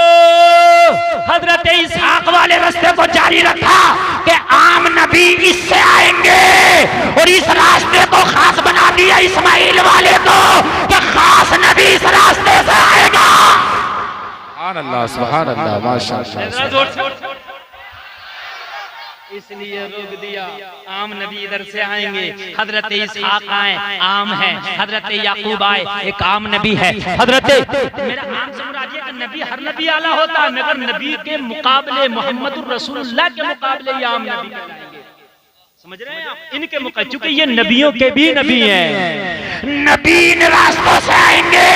हजरत इसहाक वाले रास्ते को जारी रखा कि आम नबी इससे आएंगे और इस रास्ते को खास बना दिया इस्माइल वाले को कि खास नबी इस रास्ते से आएगा। सुभान अल्लाह, सुभान अल्लाह, माशाअल्लाह। इसलिए रोक दिया, आम नबी इधर से आएंगे। हजरत इसहाक आए, आम है। हजरत याकूब आए, एक आम नबी है। हजरत मेरा आम से मुराद है कि नबी, हर नबी आला होता है मगर नबी के मुकाबले, मोहम्मद रसूलुल्लाह के मुकाबले ये आम नबी कहलाएंगे। समझ रहे हैं आप? इनके मुकाबले, चूंकि ये नबियों के भी नबी हैं, नबी इन रास्तों से आएंगे।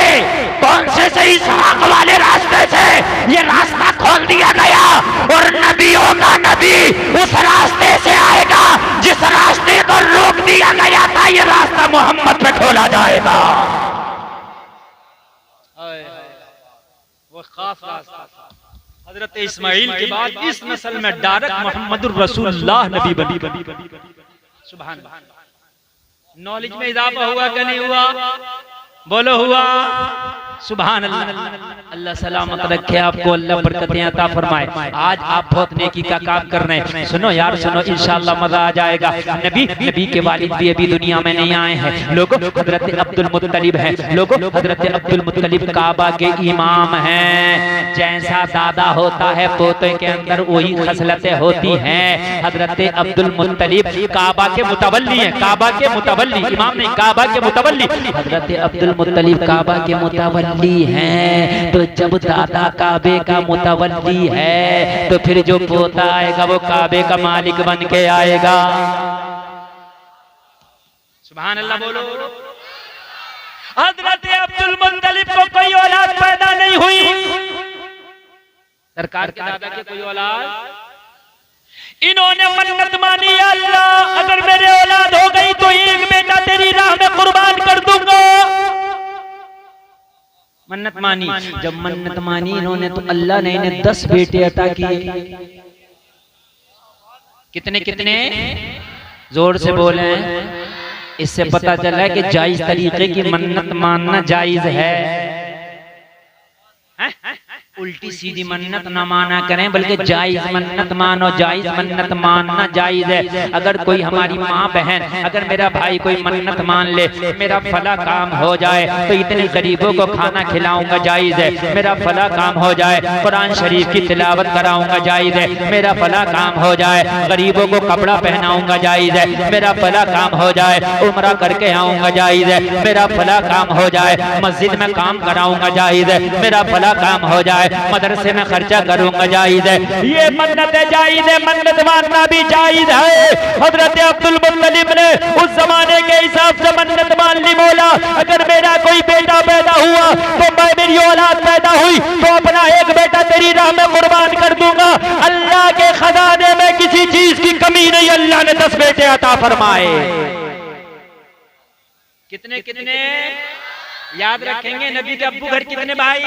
कौन से? सही सराग वाले रास्ते से ये रास्ता खोल दिया गया और नबियों का नबी उस रास्ते से आएगा जिस रास्ते को रोक दिया गया था। ये रास्ता मोहम्मद पे खोला जाएगा। वो खास रास्ता हजरत इस्माइल के बाद इस नस्ल में डायरेक्ट मोहम्मदुर रसूलुल्लाह नबी बनी। सुभान अल्लाह। नॉलेज में इजाफा हुआ क्या नहीं हुआ? बोलो हुआ। सुभान अल्लाह। अल्लाह सलामत रखे आपको, अल्लाह बरकतें अता फरमाए। आज आप बहुत नेकी का काम कर रहे हैं। सुनो यार सुनो, इंशाअल्लाह मजा आ जाएगा। नबी के वालिद भी अभी दुनिया में नहीं आए हैं लोगों। हजरत अब्दुल मुत्तलिब है लोगों। हजरत अब्दुल मुत्तलिब काबा के इमाम हैं। जैसा दादा होता है पोते के अंदर वही खसलतें होती हैं। हजरत अब्दुल मुत्तलिब काबा के मुतवल्ली हैं। काबा के मुतवल्ली, इमाम नहीं, काबा के मुतवल्ली। हजरत अब्दुल मुत्तलिब काबा के मुतवल्ली हैं। तो जब दादा काबे का मुतवल्ली है तो फिर जो पोता आएगा वो काबे का मालिक बन के आएगा। सुभान अल्लाह बोलो। हजरत अब्दुल मुत्तलिब को कोई औलाद पैदा नहीं हुई। सरकार के दादा के कोई औलाद, इन्होंने मन्नत मानी, अल्लाह अगर मेरे औलाद हो गई तो एक बेटा तेरी राह में कुर्बान कर दूंगा। मन्नत मानी। जब मन्नत मानी इन्होंने तो अल्लाह ने इन्हें 10 बेटे अता किए। कितने कितने? जोर से बोले। इससे पता चला है कि जायज तरीके की मन्नत मानना जायज है। उल्टी सीधी मन्नत ना माना करें, बल्कि जायज मन्नत मानो। जायज मन्नत मानना जायज है। अगर कोई हमारी माँ बहन, अगर मेरा भाई कोई मन्नत मान ले, मेरा फला काम हो जाए तो इतने गरीबों को खाना खिलाऊंगा, जायज है। मेरा फला काम हो जाए, कुरान शरीफ की तिलावत कराऊंगा, जायज है। मेरा फला काम हो जाए, गरीबों को कपड़ा पहनाऊंगा, जायज है। मेरा फला काम हो जाए, उम्रा करके आऊंगा, जायज है। मेरा फला काम हो जाए, मस्जिद में काम कराऊंगा, जायज है। मेरा फला काम हो जाए, मदरसे में खर्चा करूंगा, जायज है। ये मन्नत जायज है, मन्नत मानना भी जायज है। हजरत अब्दुल मुत्तलिब ने उस जमाने के हिसाब से मन्नत मान ली। बोला अगर मेरा कोई बेटा पैदा हुआ तो मैं, मेरी औलाद पैदा हुई तो अपना एक बेटा तेरी राह में कुर्बान कर दूंगा। अल्लाह के खजाने में किसी चीज की कमी नहीं। अल्लाह ने 10 बेटे अता फरमाए। कितने कितने याद रखेंगे? नबी के अब्बू घर कितने भाई?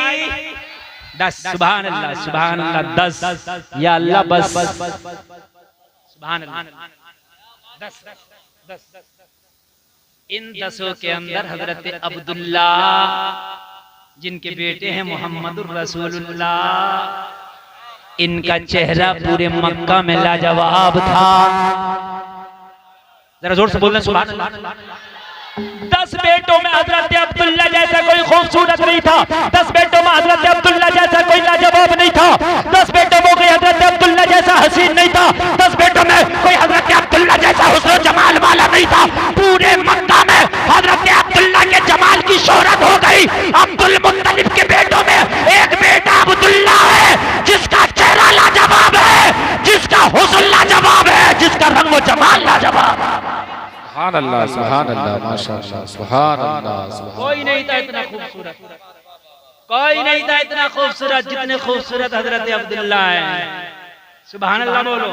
10। सुभान अल्लाह, सुभान अल्लाह। 10 या अल्लाह बस। सुभान अल्लाह। 10। इन 10 के अंदर हजरत अब्दुल्ला जिनके बेटे हैं मोहम्मदुर रसूलुल्लाह, इनका चेहरा पूरे मक्का में लाजवाब था। जरा जोर से बोलना सुभान अल्लाह। 10 बेटों में हजरत अब्दुल्ला जैसा कोई खूबसूरत नहीं था। 10 बेटों में हजरत अब्दुल्ला जैसा कोई लाजवाब नहीं था। 10 बेटों में कोई हजरत अब्दुल्ला जैसा हसीन नहीं था। 10 बेटों में कोई हजरत अब्दुल्ला जैसा हुस्न जमाल वाला नहीं था। पूरे मक्का में हजरत अब्दुल्ला के जमाल की शोहरत हो गई। अब्दुल मुत्तलिब के बेटों में एक बेटा अब्दुल्ला है जिसका चेहरा लाजवाब है, जिसका हुस्न लाजवाब है, जिसका रंग व जमाल लाजवाब है। सुभान अल्लाह, सुभान अल्लाह, माशाअल्लाह, सुभान अल्लाह। कोई नहीं था इतना खूबसूरत, कोई नहीं था इतना खूबसूरत जितने खूबसूरत हजरत अब्दुल्ला है। सुभान अल्लाह बोलो।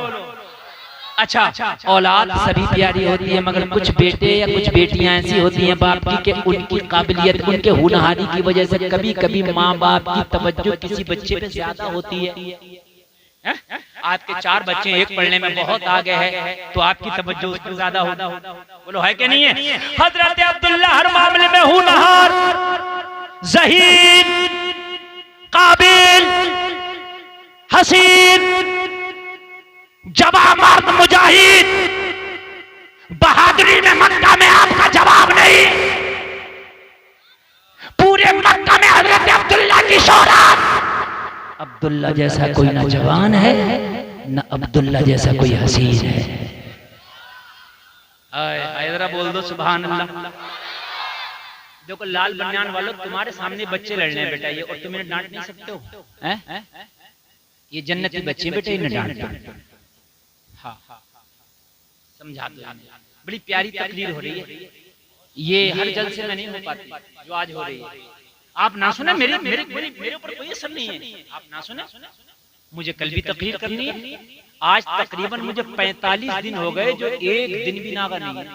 अच्छा, औलाद सभी प्यारी होती है, मगर कुछ बेटे या कुछ बेटियां ऐसी होती हैं बाप की कि उनकी काबिलियत, उनके हुनहारी की वजह से कभी कभी माँ बाप की तवज्जो किसी बच्चे पे ज्यादा होती है। आपके 4 बच्चे, एक पढ़ने में बहुत आगे है तो आपकी तवज्जो उस पर ज्यादा होगा। बोलो है कि नहीं है? हजरत अब्दुल्ला हर मामले में हुनहार, ज़हीन, काबिल, हसीन, जवान मर्द, मुजाहिद, बहादुरी में मक्का में आपका जवाब नहीं। पूरे मक्का में हजरत अब्दुल्ला की शोहरत। अब्दुल्ला जैसा कोई ना जवान है, न अब्दुल्ला जैसा कोई हसीन है। जरा बोल दो सुभान अल्लाह। देखो लाल बनियान वालों, तुम्हारे सामने बच्चे लड़ने हैं बेटा, ये और तुम इन्हें डांट नहीं सकते हो। ये जन्नती बच्चे बेटे, इन्हें डांट। हाँ, समझा दो। बड़ी प्यारी तकरीर हो रही है, ये हर जलसे में नहीं हो पाती जो आज हो रही है। आप ना सुने, मेरे मेरे मेरे ऊपर कोई असर नहीं है, आप ना सुने। मुझे कल भी तकरीर करनी है, आज तकरीबन मुझे 45 दिन हो गए जो एक दिन भी नागा नहीं है,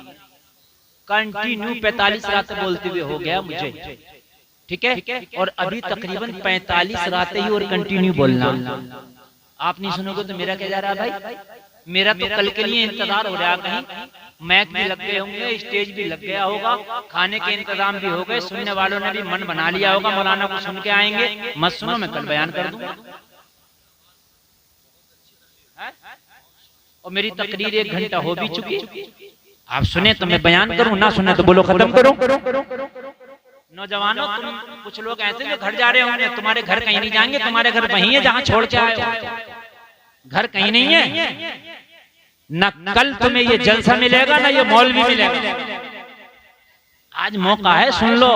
कंटिन्यू 45 रातें बोलते हुए हो गया मुझे, ठीक है। और अभी तकरीबन 45 रातें ही और कंटिन्यू बोलना। आप नहीं सुनोगे तो मेरा क्या जा रहा है भाई? मेरा तो कल के लिए इंतजार हो रहा है, कहीं मैक भी लग गए होंगे, स्टेज भी लग गया होगा, खाने के इंतजाम भी हो गए, सुनने वालों ने भी मन बना लिया होगा मौलाना को सुन के आएंगे। मत सुनो, मैं कल बयान कर दूंगा। और मेरी तकरीर 1 घंटा हो भी चुकी, आप सुने तो मैं बयान करूं, ना सुने तो बोलो खत्म करो। नौजवानों, तुम कुछ लोग ऐसे जो घर जा रहे होंगे, तुम्हारे घर कहीं नहीं जाएंगे, तुम्हारे घर वहीं है जहां छोड़ के आए हो, घर कहीं नहीं है। न कल तुम्हें ये जलसा मिलेगा, ना ये मौलवी मिलेगा। आज मौका है, सुन लो,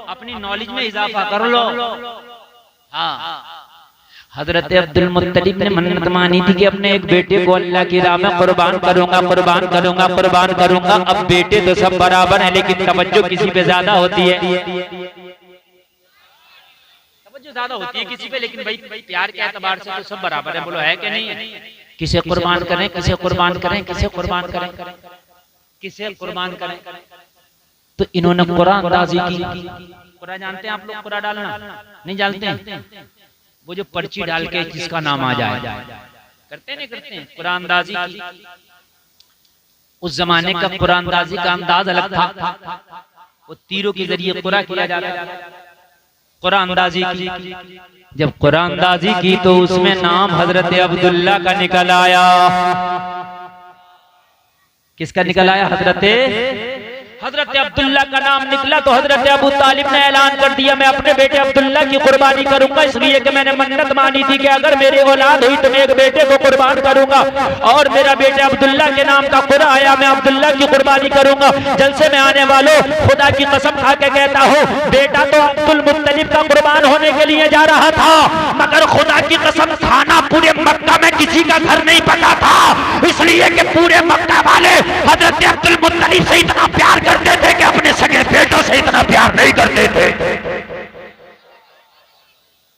अपनी नॉलेज में इजाफा कर लो। हाँ, हजरत अब्दुल मुत्तलिब ने मन्नत मानी थी कि अपने एक बेटे को अल्लाह की राह में कुर्बान करूंगा, कुर्बान करूंगा, कुर्बान करूंगा। अब बेटे तो सब बराबर है, लेकिन तवज्जो किसी पे ज्यादा होती है, तवज्जो ज्यादा होती है किसी पे, लेकिन भाई प्यार के एतबार से तो सब बराबर है। बोलो है कि नहीं है? किसे कुर्बान करें, किसे कुर्बान करें, किसे कुर्बान करें, किसे कुर्बान करें? तो इन्होंने कुरान अंदाजी की। कुरान जानते हैं आप लोग? कुरान डालना नहीं जानते? वो जो पर्ची डाल के जिसका नाम आ जाए, करते नहीं करते हैं कुरान अंदाजी की। उस जमाने का कुरान अंदाजी का अंदाज अलग था, वो तीरों के जरिए कुरान किया जाता था। कुरान अंदाजी की, जब कुरान अंदाजी की तो उसमें नाम हजरत अब्दुल्ला का निकल आया। किसका निकल आया? हजरत अब्दुल्ला का नाम निकला तो हजरत अबू तालिब ने ऐलान कर दिया, मैं अपने बेटे अब्दुल्ला की कुर्बानी करूंगा, इसलिए कि मैंने मन्नत मानी थी कि अगर मेरी औलाद हुई तो मैं एक बेटे को कुर्बान करूंगा, और मेरा बेटे अब्दुल्ला के नाम का कुरान आया, मैं अब्दुल्ला की कुर्बानी करूंगा। जलसे में आने वालों, खुदा की कसम खा के कहता हूँ, बेटा तो अब्दुल मुत्तलिब का कुर्बान होने के लिए जा रहा था, मगर खुदा की कसम खाना पूरे मक्का में किसी का घर नहीं पता था, इसलिए कि पूरे मक्का वाले हजरत अब्दुल मुत्तलिब से इतना प्यार करते थे कि अपने सगे बेटों से इतना प्यार नहीं करते थे।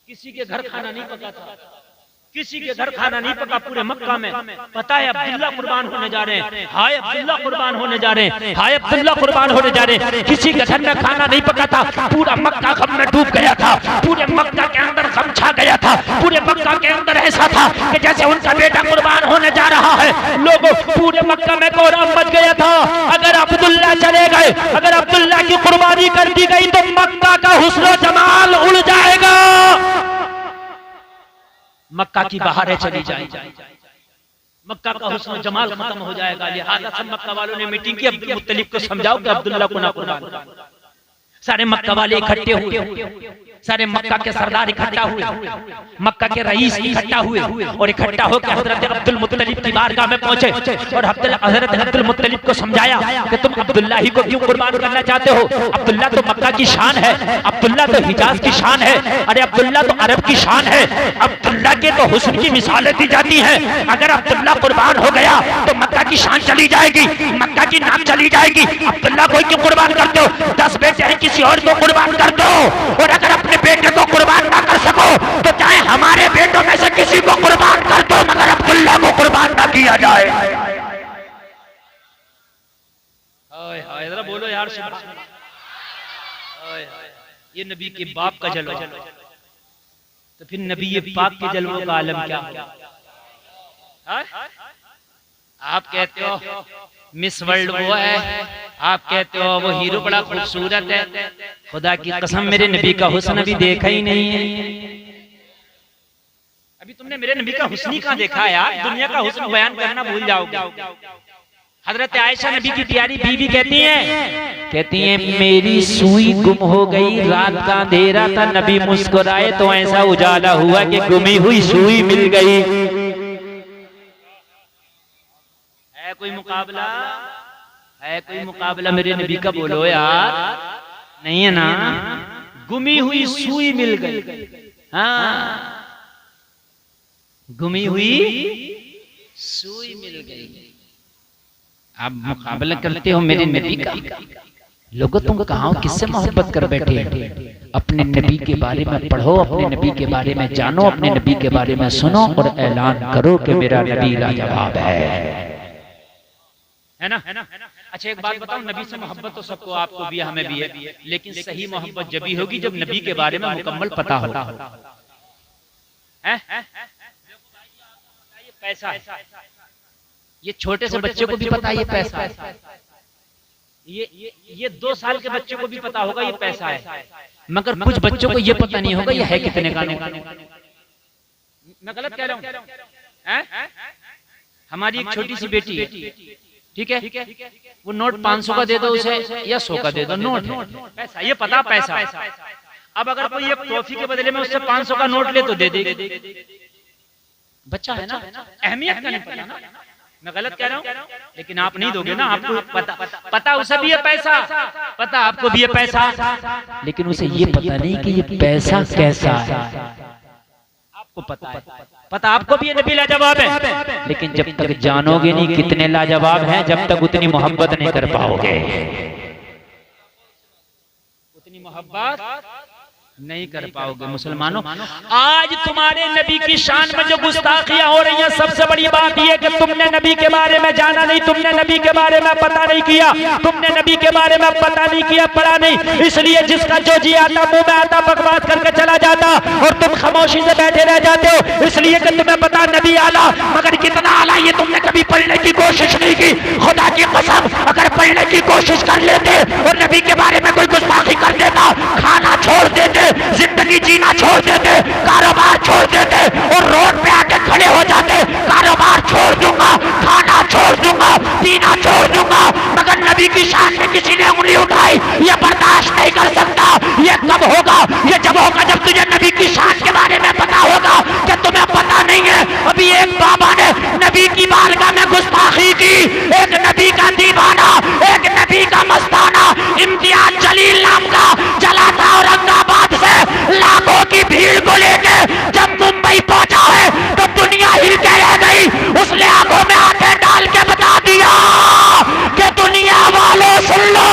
किसी के घर खाना नहीं पका था, किसी के घर खाना नहीं पका पूरे मक्का में। पता है अब्दुल्ला कुर्बान होने जा रहे हैं, हाय अब्दुल्ला कुर्बान होने जा रहे हैं, हाय अब्दुल्ला कुर्बान होने जा रहे हैं। किसी के घर में खाना नहीं पका था, पूरा मक्का गम में डूब गया था, पूरे मक्का के अंदर गम छा गया था, पूरे मक्का के अंदर ऐसा था कि जैसे उनका बेटा कुर्बान होने जा रहा है, लोगों पूरे मक्का में कोहराम मच गया था। अगर अब्दुल्ला चले गए, अगर अब्दुल्ला की कुर्बानी कर दी गई तो मक्का का हुस्न जमाल उड़ जाएगा, मक्का की बहारें चली जाएंगी, मक्का का हुस्न जमाल खत्म हो जाएगा। लिहाजा सब मक्का वालों ने मीटिंग की, अब्दुल मुत्तलिब को समझाओ कि अब्दुल्ला को ना कुर्बान करो। सारे मक्का वाले इकट्ठे हुए, सारे मक्का के सरदार इकट्ठा हुए, मक्का के रईस इकट्ठा हुए, और इकट्ठा होकर हजरत अब्दुल मुत्तलिब की बारगाह में पहुंचे और हजरत अब्दुल मुत्तलिब को समझाया कि तुम अब्दुल्ला ही को क्यों कुर्बान करना चाहते हो? अब्दुल्ला तो मक्का की शान है, अब्दुल्ला तो हिजाज की शान है, अरे अब्दुल्ला तो अरब की शान है, अब्दुल्ला के तो हुस्न की मिसालें दी जाती हैं। अगर अब्दुल्ला कुर्बान हो गया तो मक्का की शान चली जाएगी, मक्का की नाम चली जाएगी। अब्दुल्ला को क्यों कुर्बान करते हो? 10 बेटे हैं, किसी और को कुर्बान कर दो, और अगर अपने बेटे को कुर्बान ना कर सको तो चाहे हमारे बेटों में से किसी को कुर्बान कर दो, मगर अब्दुल्ला को कुर्बान ना किया जाए। जरा बोलो यार, ये नबी के बाप का जलवा, तो फिर नबी ये पाक के जलवों का आलम क्या? आप कहते हो मिस वर्ल्ड वो है, आप कहते हो वो हीरो बड़ा खूबसूरत है, खुदा की कसम मेरे नबी का हुस्न भी देखा ही नहीं है। अभी तुमने मेरे नबी का हुस्न ही कहां देखा है यार? दुनिया का हुस्न बयान करना भूल जाओगे। हजरत आयशा नबी की प्यारी बीवी कहती हैं मेरी सुई गुम हो गई, रात का अंधेरा था, नबी मुस्कुराए तो ऐसा उजाला हुआ कि गुमी हुई सुई मिल गई। है कोई मुकाबला? है कोई मुकाबला मेरे नबी का? बोलो यार, नहीं है ना? गुमी हुई सुई मिल गई, हाँ गुमी हुई सुई मिल गई। आप मुकाबला करते हो मेरे नबी का। लोगों तुम कहाँ हो, किससे मोहब्बत कर बैठे? अपने नबी के बारे में पढ़ो, अपने नबी के बारे में जानो, अपने नबी के बारे में सुनो और ऐलान करो कि मेरा नबी लाजवाब है ना। अच्छा एक बात बताओ, नबी से मोहब्बत तो सबको, आपको भी हमें भी है, लेकिन सही मोहब्बत जब भी होगी जब नबी के बारे में मुकम्मल पता होगा। पैसा, ये छोटे से बच्चे को भी पता है ये पैसा है, ये 2 साल के बच्चे को भी पता होगा ये पैसा है, मगर कुछ बच्चों को ये पता नहीं होगा ये है कितने का। मैं गलत कह रहा हूँ? हमारी एक छोटी सी बेटी है, ठीक है, वो नोट 500 का दे दो उसे या 100 का दे दो, नोट पैसा, ये पता पैसा। अब अगर कोई एक टॉफी के बदले में उससे 500 का नोट ले तो दे दे, बच्चा है ना, अहमियत का नहीं पता ना। मैं गलत कह रहा हूँ? लेकिन आप नहीं दोगे ना, आपको पता उसे भी है पैसा, पता आपको भी है पैसा, लेकिन उसे ये पता नहीं कि ये पैसा कैसा है। आपको पता आपको भी ये नबी लाजवाब है, लेकिन जब तक जानोगे नहीं कितने लाजवाब हैं, जब तक उतनी मोहब्बत नहीं कर पाओगे, उतनी मोहब्बत नहीं कर पाओगे। मुसलमानों, आज तुम्हारे नबी की शान में जो गुस्ताखियां हो रही हैं, सबसे बड़ी बात यह कि तुमने नबी के बारे में जाना नहीं, तुमने नबी के बारे में पता नहीं किया, तुमने नबी के बारे में पता नहीं किया, पढ़ा नहीं, इसलिए जिसका जो जी आता मुंह में आता बकवास करके चला जाता और तुम खामोशी से बैठे रह जाते हो, इसलिए कि तुम्हें पता नबी आला, मगर कितना आला ये तुमने कभी पढ़ने की कोशिश नहीं की। खुदा की कसम, अगर पढ़ने की कोशिश कर लेते और नबी के बारे में कोई गुस्ताखी कर देता, खाना छोड़ देते, जिंदगी जीना छोड़ देते, कारोबार छोड़ देते और रोड पे आके खड़े हो जाते, कारोबार छोड़ दूंगा, खाना छोड़ दूंगा, पीना छोड़ दूंगा, मगर नबी की शान में किसी ने उंगली उठाई, ये बर्दाश्त नहीं कर सकता। ये कब होगा? ये जब होगा जब तुझे नबी की शान के बारे में पता होगा कि तुम्हें पता नहीं है। अभी एक बाबा ने नबी की बारगाह में गुस्ताखी की, एक नबी का दीवाना, एक नबी का मस्ताना इम्तियाज जलील नाम का चला था औरंगाबाद से लाखों की भीड़ को लेके जब मुंबई पहुंचा है तो दुनिया हिल के रह गई। उसने आंखों में आंखें डाल के बता दिया कि दुनिया वालों सुन लो,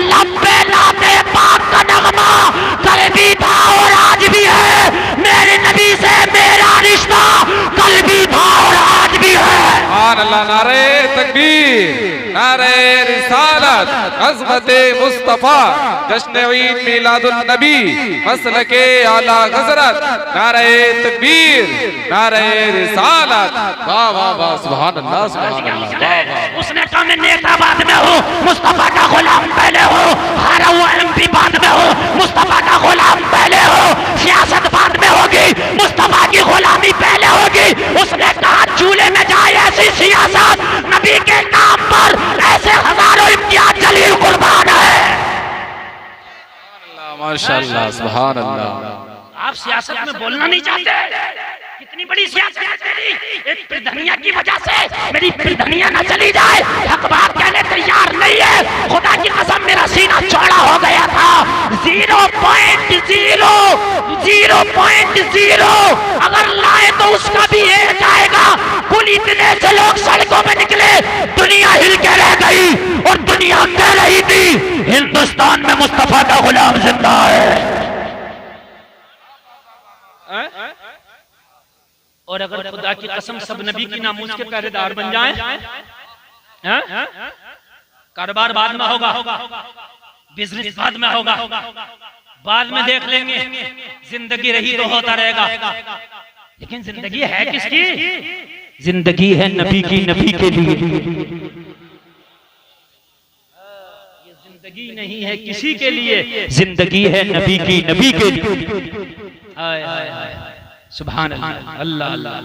लंबे नाते पाक का नगमा कल भी था और आज भी है, मेरे नबी से मेरा रिश्ता कल भी था और आज भी है। अल्लाह, नारे तकबीर, नारे रिसालत, अज़मते मुस्तफा, जश्न ईद मिलादुन नबी, मसलके आला हज़रत, नारे तकबीर, नारे रिसालत, वाह वाह वाह, सुभान अल्लाह, सुभान अल्लाह। उसने कहा मैं नेता बाद में हूँ, मुस्तफा का गुलाम पहले हो, हारा हुआ एमपी बाद में हो, मुस्तफा का गुलाम पहले हो, सियासत बाद में होगी, मुस्तफा की गुलामी पहले होगी। उसने कहा चूल्हे में जाए ऐसी सियासत, नबी के नाम पर ऐसे हजारों इम्तियाज जलील कुर्बान है। माशाअल्लाह, सुभान अल्लाह। आप सियासत में बोलना नहीं चाहते? कितनी बड़ी सियासत है तेरी, एक प्रधानिया की वजह से मेरी प्रधानिया न चली जाए, हक बात कहने तैयार नहीं है। खुदा की कसम मेरा सीना चौड़ा हो गया था। 0.0 अगर लाए तो उसका भी एक आएगा। कुल इतने से लोग सड़कों में निकले, दुनिया हिल के रह गई और दुनिया कह रही थी हिंदुस्तान में मुस्तफा का गुलाम जिंदा है। और अगर खुदा की कसम सब नबी की नामूस के पहरेदार बन जाएं, कारोबार बाद में होगा, बिजनेस बाद में होगा, बाद में देख लेंगे, जिंदगी रही तो होता रहेगा। लेकिन जिंदगी है किसकी? जिंदगी है नबी की, नबी के लिए। ये जिंदगी नहीं है किसी के लिए, जिंदगी है नबी की, नबी के लिए। सुभान अल्लाह, अल्लाह अल्लाह।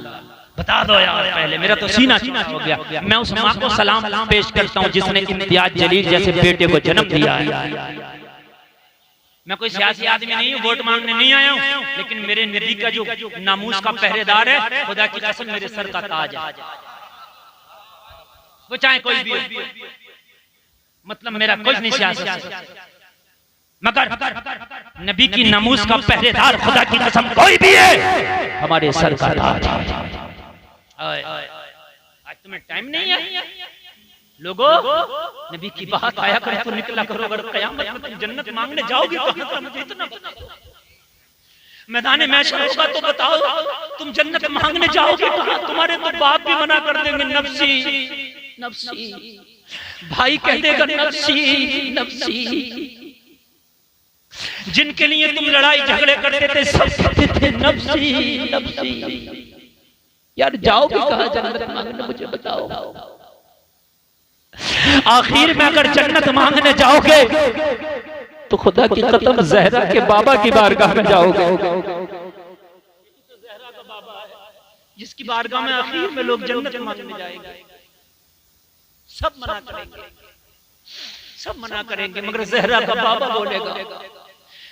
बता दो यार, पहले मेरा तो सीना हो गया। मैं उस माँ को सलाम पेश करता हूँ जिसने इम्तियाज जलील जैसे बेटे को जन्म दिया है। मैं कोई सियासी आदमी नहीं हूँ, वोट मांगने नहीं आया हूँ, लेकिन मेरे नबी का जो नामूस का पहरेदार है, खुदा की कसम मेरे सर का ताज है। वो चाहे कोई भी हो, मतलब मेरा कुछ नहीं सियासत, मगर नबी की नामूस का पहरेदार खुदा की कसम कोई भी है, हमारे सर का ताज है। आज तुम्हें टाइम नहीं है, लोगों नबी की बात आया करे तो निकला करो, अगर कयामत में तुम जन्नत मांगने जाओगे तो मुझे इतना बताओ, मैदान महशर होगा तो बताओ तुम जन्नत मांगने जाओगे कहां? तुम्हारे तो बाप भी मना कर देंगे, नफ्सी नफ्सी, भाई कह देगा नफ्सी नफ्सी, जिनके लिए तुम लड़ाई झगड़े करते थे सब कहते थे नफ्सी नफ्सी। यार जाओगे कहां जन्नत मांगने, मुझे बताओ। आखिर में अगर जन्नत मांगने जाओगे तो खुदा की कसम ज़हरा के बाबा की बारगाह में जाओगे, जिसकी बारगाह में आखिर में लोग जन्नत मांगने जाएंगे। सब मना करेंगे, सब मना करेंगे, मगर ज़हरा का बाबा बोलेगा।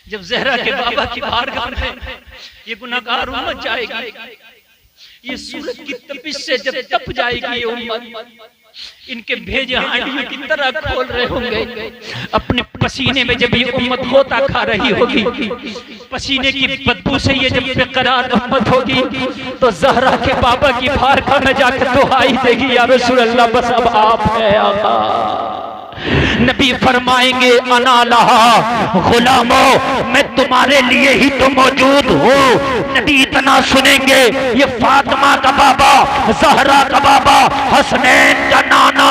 जब ज़हरा के बाबा की बारगाह में ये गुनाहगार उम्मत जाएगी, ये सूरज की तपिश से जब तप जाएगी ये उम्मत, इनके भेजे हांडियों की तरह खोल रहे होंगे अपने पसीने में। जब ये उम्मत होता खा रही होगी, पसीने की बदबू से ये जब बेकरार उम्मत होगी, तो ज़हरा के बाबा की बारगाह में जाकर दुआई देगी, या रसूल अल्लाह बस अब आप है आका। नबी फरमाएंगे अना लहा गुलामो, मैं तुम्हारे लिए ही तो मौजूद हूँ। नबी इतना सुनेंगे, ये फातिमा का बाबा, ज़हरा का बाबा, हसनैन का नाना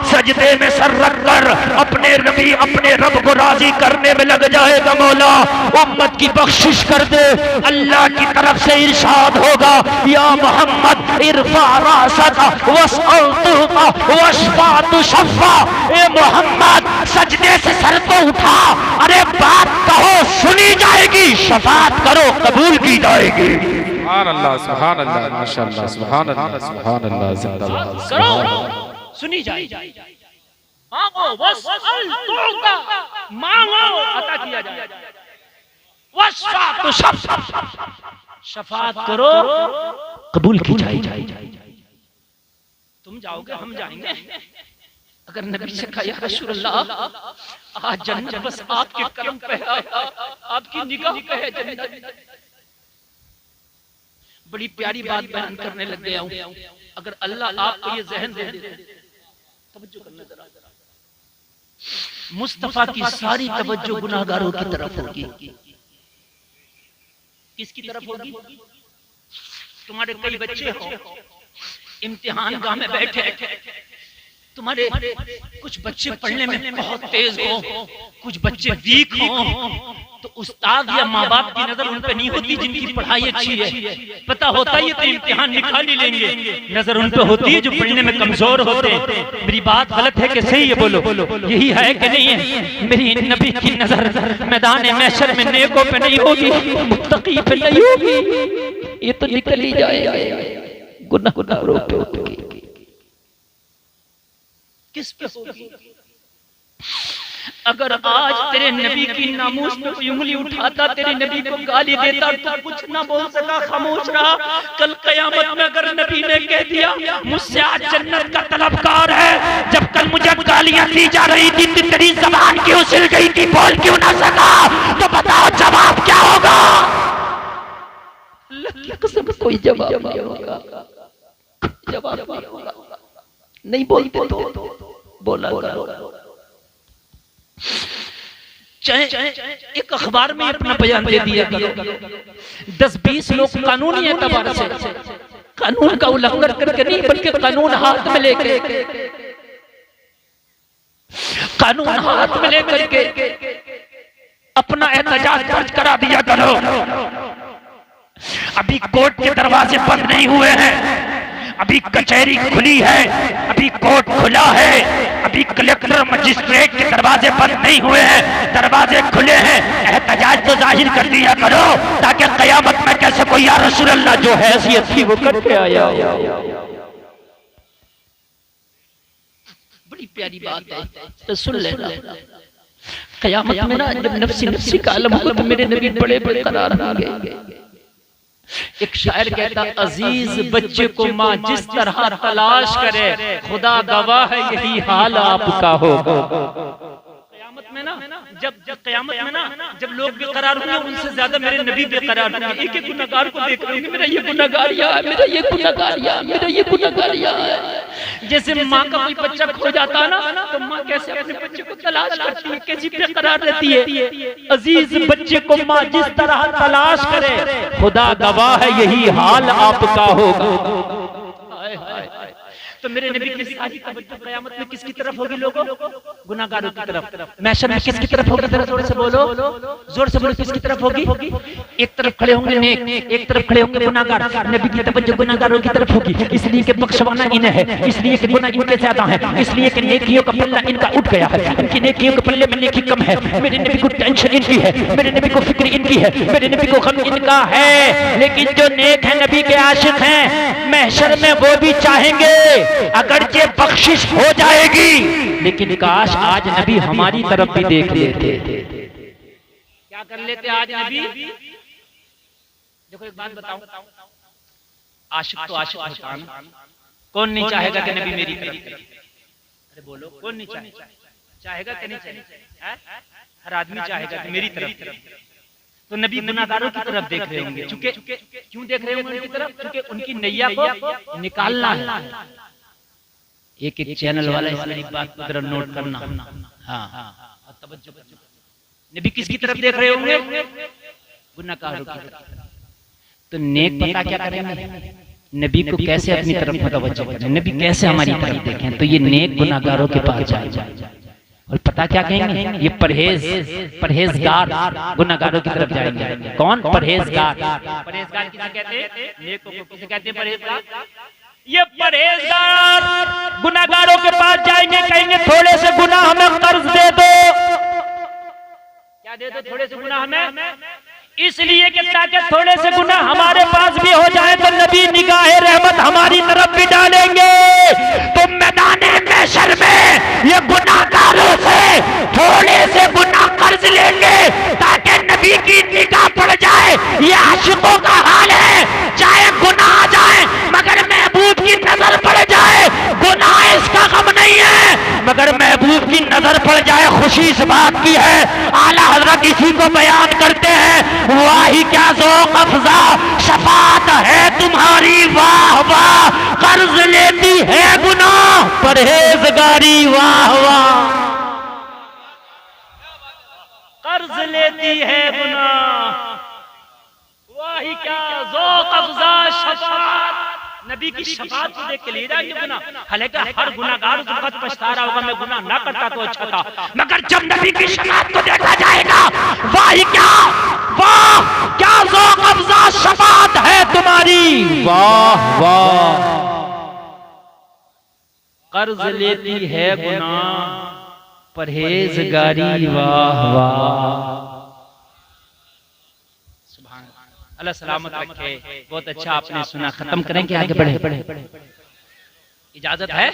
सजदे में सर रखकर अपने नबी अपने रब को राजी करने में लग जाएगा। मौला उम्मत की बख्शिश कर दे, अल्लाह की तरफ से इरशाद होगा, या मोहम्मद इरफा रासका वस्अल तुता वशफा तुशफ़ा। ए मोहम्मद सजदे से सर तो उठा, अरे बात कहो सुनी जाएगी, शफाअत करो कबूल की जाएगी। सुभान अल्लाह, सुभान अल्लाह, माशाअल्लाह, सुभान अल्लाह, सुभान अल्लाह, जिंदाबाद। करो सुनी जाएगी। मांगो वस्अल तुता, मांगो अता किया जाएगा, वशफा तुशफ़ा, शफाअत करो कबूल की जाएगी। तुम जाओगे हम जाएंगे। अगर नबी से कहा या रसूल अल्लाह आज जन्नत बस आपके करम पे है, आपकी निगाह पे है जन्नत। बड़ी प्यारी बात बयान करने लग गया हूं। अगर अल्लाह आपको ये ज़हन दे दे, तवज्जो करना जरा, मुस्तफा की सारी तवज्जो गुनाहगारों की तरफ होगी। किसकी तरफ होगी? तुम्हारे कई बच्चे हो इम्तिहान गाह में बैठे, तुम्हारे कुछ बच्चे पढ़ने में बहुत तेज हो, कुछ बच्चे वीक हो, तो उस्ताद या माँ बाप की नजर उन पे नहीं होती जिनकी पढ़ाई अच्छी है। पता होता है ये तो इम्तिहान निकाल ही लेंगे, नजर उन पे होती है जो पढ़ने में कमजोर होते हैं। मेरी बात गलत है कि सही है? बोलो यही है कि नहीं है? मेरी नबी की नजर मैदान महशर में नेकों पे नहीं होगी, मुत्तकी पे नहीं होगी, ये तो निकल ही जाएगा, गुनाहगारों पे होगी। किस पे होगी? अगर आज तेरे नबी की नामूस पे कोई उंगली उठाता, तेरे नबी को गाली देता, तो कुछ ना बोल सका, खामोश रहा। कल कयामत में अगर नबी ने कह दिया मुझसे आज जन्नत का तलबगार है, जब कल मुझे गालियां दी जा रही थी, तेरी ज़बान क्यों सिल गई थी, बोल क्यों ना सका, तो बताओ जवाब क्या होगा? कोई जवाब नहीं होगा, जवाब नहीं होगा। नहीं बोलते तो बोला करो। एक अखबार में अपना बयान दे दिया, 10-20 लोग कानूनी एतबार से कानून का उल्लंघन करके नहीं, बल्कि कानून हाथ में लेके, कानून हाथ में लेकर के अपना एहतजाज दर्ज करा दिया करो। अभी कोर्ट के दरवाजे बंद नहीं हुए हैं, अभी कचहरी खुली है, अभी कोर्ट खुला है, अभी कलेक्टर मजिस्ट्रेट के दरवाजे बंद नहीं हुए हैं, दरवाजे खुले हैं। एहतजाज तो जाहिर कर दिया करो, ताकि कयामत में कैसे कोई या रसूल अल्लाह जो हैसियत थी वो करके आया। बड़ी प्यारी बात है, तो सुन लेना। कयामत में ना जब नफ्सी नफ्सी का आलम होगा तो मेरे नबी बड़े बड़े करार होंगे। एक शायर कहता, अजीज बच्चे को माँ जिस तरह तलाश करे, खुदा गवाह है यही हाल आपका होगा। कयामत में ना जब कयामत में ना जब लोग बेकरार होंगे, उनसे ज्यादा मेरे नबी बेकरार होंगे। एक एक गुनहगार को देख रहे होंगे, मेरा ये गुनहगार यहाँ है, मेरा ये गुनहगार यहाँ, मेरा ये गुनहगार यहाँ है। जैसे माँ का कोई बच्चा खो जाता है ना, तो माँ कैसे अपने बच्चे को तलाश करती है, कैसी बेकरार रहती है। अजीज बच्चे को माँ जिस तरह तलाश करे, खुदा गवाह है यही हाल आपका होगा। तो मेरे नबी की सारी तवज्जो क़यामत में किसकी तरफ होगी लोगों? गुनाहगारों की तरफ। महशर में किसकी तरफ होगी? जरा जोर से बोलो, जोर से बोलो, किसकी तरफ होगी? एक तरफ खड़े होंगे नेक, एक तरफ खड़े होंगे गुनाहगार। नबी की तवज्जो गुनाहगारों की तरफ होगी, इसलिए कि बख्शवाना इन्हें है, इसलिए कि गुनाह इनके ज्यादा है, इसलिए कि नेकियों का पल्ला इनका उठ गया है, इनकी नेकियों के पल्ले में नेकी कम है। मेरे नबी को टेंशन इनकी है, मेरे नबी को फिक्र इनकी है, मेरे नबी को गम इनका है। लेकिन जो नेक है, नबी के आशिक हैं, महशर में वो भी चाहेंगे अगर ये बख्शिश हो जाएगी, लेकिन काश आज नबी हमारी तरफ भी देख लेते। क्या कर लेते आज नबी? देखो एक बात बताऊं, आशिक तो आशिक होता है ना। कौन नहीं चाहेगा कि नबी मेरी तरफ? अरे बोलो, कौन नहीं चाहेगा कि नहीं चाहेगा? हर आदमी चाहेगा कि मेरी तरफ। तो नबी गुनाहगारों की तरफ देख रहे होंगे, चूंकि क्यों देख रहे होंगे उनकी तरफ? क्योंकि उनकी नैया को निकालना है। एक एक चैनल वाला इस मेरी बात को जरा नोट करना। हाँ, तवज्जो। नबी किसकी तरफ देख रहे होंगे? गुनाहगारों की तरफ। तो नेक पता क्या करेंगे? नबी को कैसे अपनी तरफ मुतवज्जो करें, नबी कैसे हमारी तरफ देखें? तो ये नेक गुनाहगारों के पास जाए और पता क्या कहेंगे? ये परहेजगार गुनाहगारों की तरफ जाएंगे। कौन? परहेजगार। परहेजगार किसे कहते हैं? नेकों को किसे कहते हैं? परहेजगार। ये परहेजगार गुनाहगारों के पास जाएंगे, कहेंगे थोड़े से गुनाह हमें कर्ज दे दो। क्या दे दो? थोड़े से गुनाह हमें, इसलिए कि ताकि थोड़े से गुनाह हमारे पास भी हो जाए तो नबी निगाहे रहमत हमारी तरफ भी डालेंगे। तो मैदाने महशर में ये गुनाहगारों से थोड़े से गुनाह कर्ज लेंगे ताकि नबी की निगाह पड़ जाए। ये आशिकों का हाल है, चाहे गुनाह आ जाए मगर महबूब की नजर पड़ जाए, गुनाह इसका गम नहीं है, मगर महबूब की नजर पड़ जाए खुशी इस बात की है। आला हजरत इसी को बयान करते हैं, वाही क्या ज़ौक़ अफ़ज़ा शफ़ाअत है तुम्हारी, वाह वाह कर्ज लेती है गुनाह परहेजगारी, वाह वाह कर्ज लेती है गुनाह, वाही क्या ज़ौक़ अफ़ज़ा शफ़ाअत। नबी की शफाअत को देख के ले जाएंगे गुनाह। हालांकि हर गुनाहगार उस वक्त पछता रहा होगा, मैं गुनाह ना करता तो अच्छा था, मगर जब नबी की शफाअत को देखा जाएगा, वाह क्या ज़ौक़ अफ़ज़ा शफाअत है तुम्हारी, वाह वाह कर्ज लेती है गुनाह परहेजगारी, वाह वाह। अल्लाह सलामत रखे। बहुत अच्छा आपने सुना, खत्म करें कि आगे बढ़े? इजाजत है?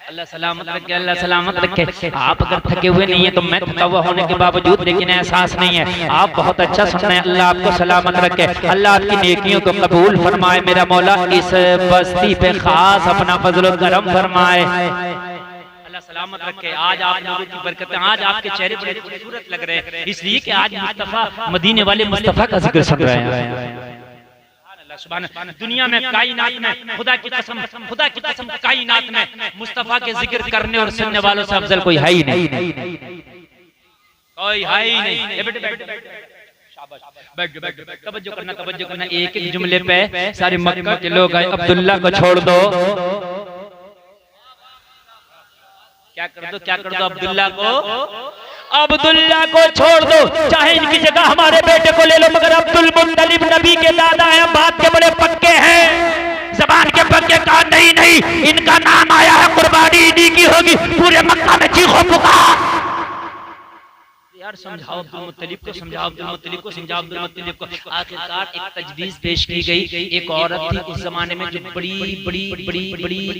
अल्लाह सलामत रखे, अल्लाह सलामत रखे। आप अगर थके हुए नहीं है तो मैं थका हुआ होने के बावजूद लेकिन एहसास नहीं है, आप बहुत अच्छा सुन रहे हैं। अल्लाह आपको सलामत रखे, अल्लाह आपकी नेकियों को कबूल फरमाए। मेरा मौला इस बस्ती पे खास अपना फजल और करम फरमाए, अल्लाह सलामत रखे। आज आप लोगों की बरकतें, आज आपके चेहरे बड़े खूबसूरत लग रहे हैं, इसलिए कि आज मुस्तफा, मदीने वाले मुस्तफा का जिक्र सुन रहे हैं। दुनिया में कायनात में खुदा की कसम कायनात में मुस्तफा के जिक्र करने और सुनने वालों से अफजल कोई है ही नहीं, कोई है ही नहीं। तवज्जो करना, एक एक जुमले पे सारे मक्का के लोग आए। अब्दुल्ला को छोड़ दो, क्या कर दो अब्दुल्ला को छोड़ दो, चाहे इनकी जगह हमारे बेटे को ले लो, मगर अब्दुल मुत्तलिब नबी के दादा हैं, बात के बड़े पक्के हैं, जबान के पक्के। कहा नहीं, इनका नाम आया है, कुर्बानी इन्हीं की होगी। पूरे मक्का में चीखो पुकार, यार समझाओ अब्दुल मुत्तलिब को, समझाओ अब्दुल मुत्तलिब को, समझाओ अब्दुल मुत्तलिब को। आखिरकार एक तजवीज़ पेश की गई। एक औरत थी उस जमाने में जो बड़ी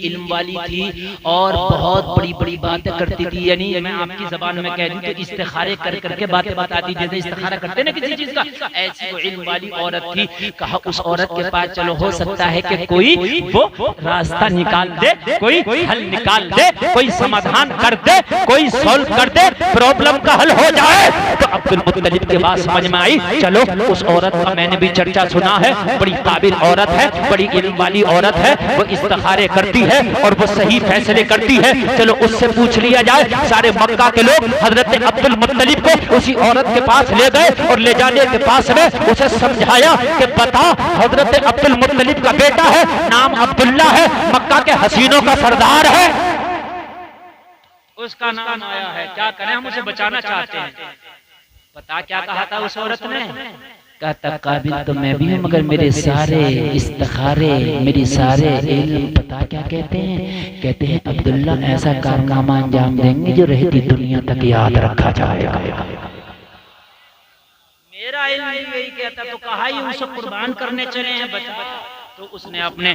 इल्म वाली थी और बहुत बड़ी बातें करती थी। यानी मैं आपकी जबान में कह दूं तो इस्तिखारे कर करके बातें बताती, जैसे इस्तिखारा करते ना किसी चीज का, ऐसी वो इल्म वाली औरत थी। कहा उस औरत के पास चलो, हो सकता है कि कोई वो रास्ता निकाल दे, कोई हल निकाल दे, कोई समाधान कर दे, कोई सॉल्व कर दे, प्रॉब्लम का हल हो जाए। है। तो अब्दुल मुत्तलिब के बाद समझ में आई, चलो उस औरत का मैंने भी चर्चा सुना है, बड़ी काबिल औरत है, बड़ी इल्म वाली औरत है, वो इस्तिखारे करती है और वो सही फैसले करती है, चलो उससे पूछ लिया जाए। सारे मक्का के लोग हजरत अब्दुल मुत्तलिब को उसी औरत के पास ले गए और ले जाने के पास में उसे समझाया कि बता, हजरत अब्दुल मुत्तलिब का बेटा है, नाम अब्दुल्ला है, मक्का के हसीनों का सरदार है, उसका नाम आया है, क्या करें, हम उसे बचाना चाहते हैं। पता क्या कहा था उस औरत ने? कहता काबिल तो मैं भी हूँ, मगर मेरे सारे इस्तिखारे, मेरी सारे इल्म पता क्या कहते हैं? कहते हैं अब्दुल्ला ऐसा कारनामा अंजाम देंगे जो रहती दुनिया तक याद रखा जाएगा। मेरा इल्म यही कहता, तो कहा ही उसे कुर्बान करने चले हैं बचा। तो उसने अपने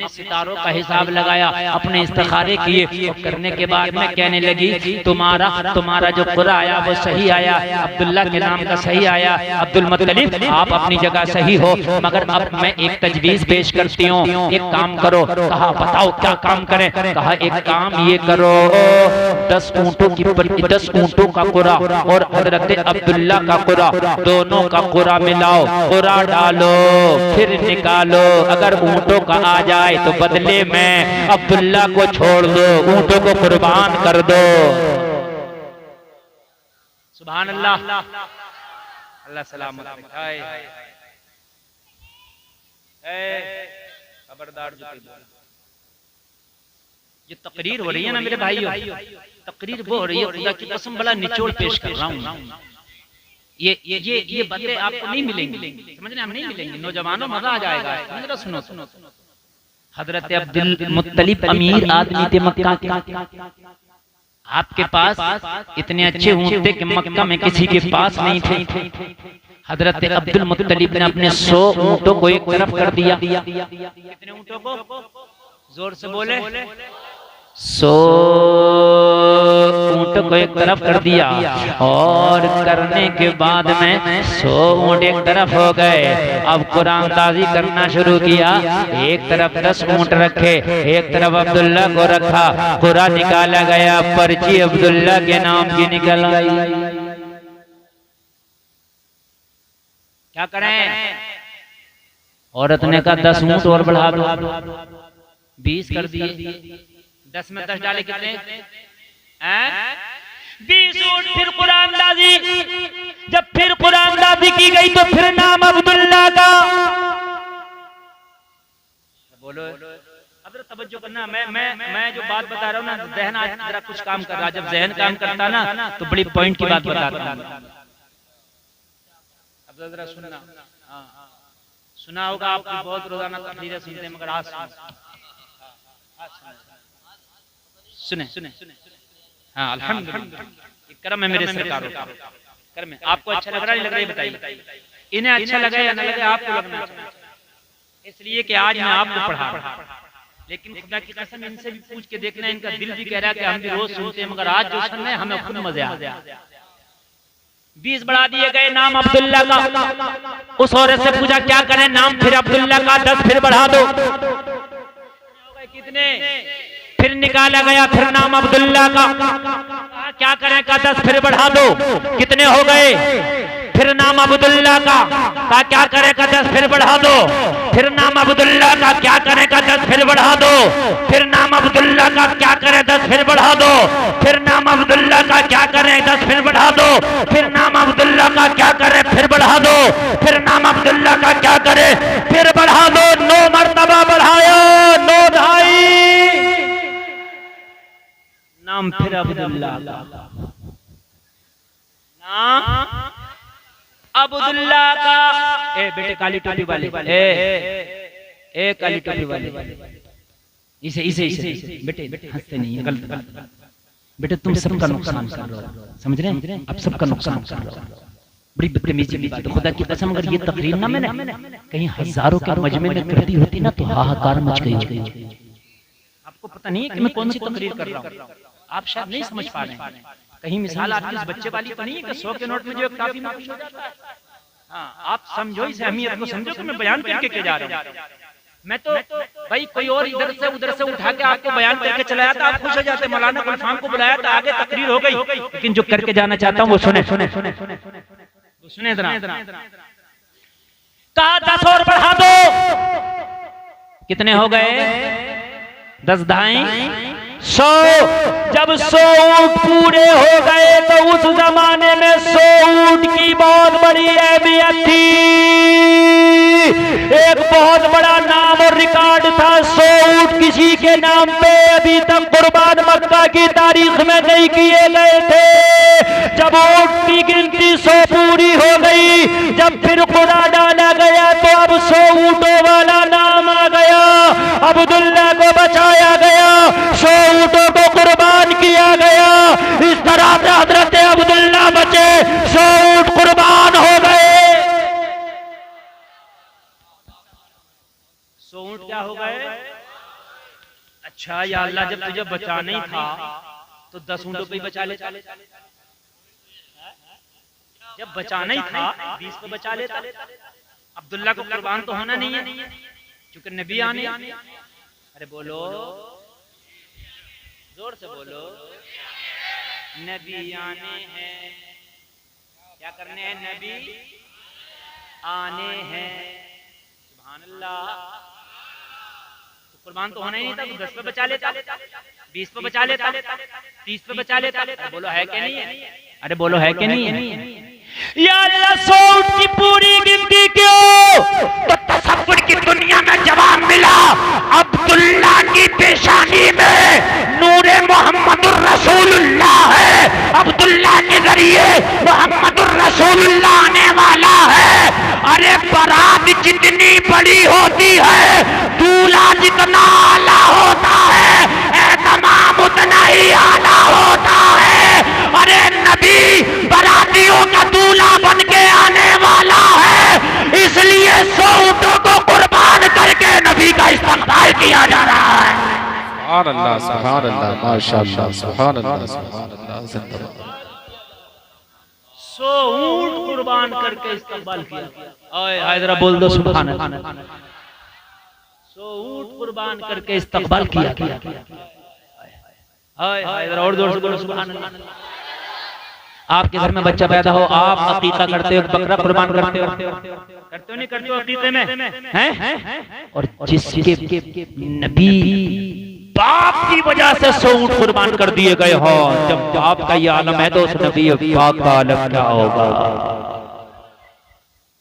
सितारों का हिसाब लगाया, अपने इस्तिखारे किए, करने के बाद में कहने लगी तुम्हारा जो कुरा आया वो सही आया, अब्दुल्ला के नाम का सही आया, अब्दुल मुत्तलिब आप अपनी जगह सही हो, मगर अब मैं एक तजवीज पेश करती हूँ, एक काम करो। कहा बताओ क्या काम करें? कहा एक काम ये करो, 10 ऊँटों का कुरा और हजरत अब्दुल्ला का कुरा, दोनों का कुरा मिलाओ, कुरा डालो, फिर निकालो, अगर ऊँटों का आ जाए तो बदले में अब्दुल्ला को छोड़ दो, ऊँटों को कुर्बान कर दो। सुभान अल्लाह, अल्लाह सलामत रखे। खबरदार ये तकरीर हो रही है ना मेरे भाइयों, तकरीर वो हो रही है, खुदा की कसम बड़ा निचोड़ पेश कर रहा हूँ। ये बातें आपको नहीं मिलेंगी, समझ रहे, हम नहीं मिलेंगे। नौजवानों मजा आ जाएगा। सुनो सुनो, हजरत अब्दुल मुत्तलिब अमीर आदमी थे मक्का के, आपके पास इतने अच्छे ऊँट थे कि मक्का में किसी के पास नहीं थे। हजरत अब्दुल मुत्तलिब ने अपने 100 ऊँटों को एक तरफ कर दिया। कितने ऊँटों को? जोर से बोले। 100 ऊँट को एक तरफ कर दिया और करने के बाद में 100 ऊँट एक तरफ हो गए। अब कुरानदाजी करना शुरू किया, एक तरफ 10 ऊँट रखे, एक तरफ अब्दुल्ला को रखा, कुरा निकाला गया, पर्ची अब्दुल्ला के नाम की निकल आई। क्या करें? औरत ने कहा 10 ऊँट और बढ़ा दो, 20 कर दिए, 10 में 10 डाले कितने? 20 ऊँट। फिर कुरानदाजी, जब फिर कुरानदाजी की गई तो फिर नाम अब्दुल्ला का। बोलो अब तवज्जो करना, मैं जो बात बता रहा हूँ ना, जहन आज जरा कुछ काम कर रहा है। जब जहन काम करता ना तो बड़ी पॉइंट की बात बताता हूँ। अब जरा सुनना, सुना होगा आपकी बहुत रोजाना तकरीरें सुनते, मगर आज सुने सुने। हाँ अल्हम्दुलिल्लाह, करम है मेरे सरकारों का, करम है। आपको अच्छा लग रहा है, नहीं लग रहा है बताइए? इन्हें अच्छा लगे या ना लगे, आपको लगना चाहिए। इसलिए कि आज मैं आपको पढ़ा, लेकिन खुदा की कसम इनसे भी पूछ के देखना, इनका दिल भी कह रहा है कि हम भी रोज सुनते हैं, मगर आज जो सुन रहे हैं हमें खुद मजे आ गया। 20 बढ़ा दिए गए, नाम अब्दुल्ला का। उस औरत से पूछा क्या करें? नाम फिर अब्दुल्ला का 10 फिर बढ़ा दो। कितने? फिर निकाला गया, फिर नाम अब्दुल्ला का। क्या करें? का 10 फिर बढ़ा दो। कितने हो गए? फिर नाम अब्दुल्ला का। क्या करें? का 10 फिर बढ़ा दो। फिर नाम अब्दुल्ला का। क्या करें? का 10 फिर बढ़ा दो। फिर नाम अब्दुल्ला का। क्या करें? 10 फिर बढ़ा दो। फिर नाम अब्दुल्ला का। क्या करें? 10 फिर बढ़ा दो। फिर नाम अब्दुल्ला का। क्या करें? फिर बढ़ा दो। फिर नाम अब्दुल्ला का। क्या करें? फिर बढ़ा दो। 9 मरतबा बढ़ाया, 9 ढाई, नाम फिर अब्दुल्ला का। नाम अब्दुल्ला का। ए बेटे काली टोपी वाले, ए काली टोपी वाले, इसे इसे इसे बेटे हंसते नहीं है, गलत बेटे, तुम सबका नुकसान कर रहे हो, समझ रहे हैं? अब सबका नुकसान कर रहे हो, बड़ी बदतमीजी की बात है। खुदा की कसम अगर ये तकरीर ना मैंने कहीं हजारों के मजमे में कर दी होती ना तो हाहाकार मच गई। आपको पता नहीं है कि मैं कौन सी तकरीर कर रहा हूँ, आप शायद नहीं समझ पा रहे हैं। कहीं मिसाल आपकी इस बच्चे वाली तो नहीं है कि 100 के नोट में जो काफी में खुश हो जाता है। हाँ, आप समझो इस अहमियत को, समझो कि मैं बयान करके के जा रहा हूँ। मैं तो भाई कोई और इधर से उधर से उठा के आपको बयान करके चलाया था, आप खुश हो जाते। मौलाना गुलफाम को बुलाया था, आगे तकरीर हो गई, लेकिन जो करके जाना चाहता हूँ वो सुने सुने सुने सुने सुने इधर। कहा 10 और बढ़ा दो, कितने हो गए? 10 ढाई 100। जब 100 ऊंट पूरे हो गए तो उस जमाने में 100 ऊंट की बहुत बड़ी अहमियत थी, एक बहुत बड़ा नाम और रिकॉर्ड था। 100 ऊंट किसी के नाम पे अभी तक कुर्बान मक्का की तारीख में नहीं किए गए थे। जब ऊंट की गिनती 100 पूरी हो गई, जब फिर खुदा डाला गया तो अब 100 ऊंटों वाला नाम आ गया, अब्दुल्ला को बचाया गया, 100 ऊंटों को कुर्बान किया गया। इस तरह से हजरत अब्दुल्ला बचे, 100 ऊंट कुर्बान हो गए। 100 ऊंट क्या हो गए? अच्छा या अल्लाह, जब तुझे बचाना ही था तो 10 ऊंटों पे ही बचा लेता। जब बचाना ही था 20 पे बचा लेता। अब्दुल्ला को कुर्बान तो होना नहीं है, क्योंकि नबी आने। अरे बोलो, जोर से बोलो, नबी आने हैं। क्या करने हैं? नबी आने हैं। सुभान अल्लाह। तो कुर्बान तो होना ही नहीं था, तो 10 पे बचा लेता, 20 पे बचा लेता, 30 पे बचा लेता। बोलो है कि नहीं है? अरे बोलो है कि नहीं है? या अल्लाह, 100 ऊंट की पूरी गिनती क्यों? तो तसव्वुर की दुनिया में जवाब मिला। अब्दुल्ला की पेशानी में नूरे मोहम्मदुर रसूलुल्लाह है, अब्दुल्ला के जरिए मोहम्मदुर रसूलुल्लाह आने वाला है। अरे बारात जितनी बड़ी होती है, दूल्हा जितना आला होता है, एहतमाम उतना ही आला होता है। अरे नबी बारातियों का दूल्हा बन के आने वाला है, इसलिए 100 ऊंटों को कुर्बान करके नबी का इस्तकबाल किया जा रहा है। सुभान अल्लाह, सुभान अल्लाह, माशाअल्लाह, सुभान अल्लाह, सुभान अल्लाह, जिंदाबाद। 100 ऊंट कुर्बान करके इस्तकबाल किया। ओए हाय बोल दो सुभान अल्लाह। 100 ऊंट कुर्बान करके इस्तकबाल किया। हाय और जोर से बोलो सुभान अल्लाह। आपके घर में बच्चा पैदा हो, आप अकीका करते हो, बकरा कुर्बान करते हो? करते हो नहीं करते हो अकीके में? हैं? और जिसके नबी बाप की वजह से 100 ऊंट कुर्बान कर दिए गए हो, जब बाप का ये आलम है तो उस नबी पाक का आलम क्या होगा?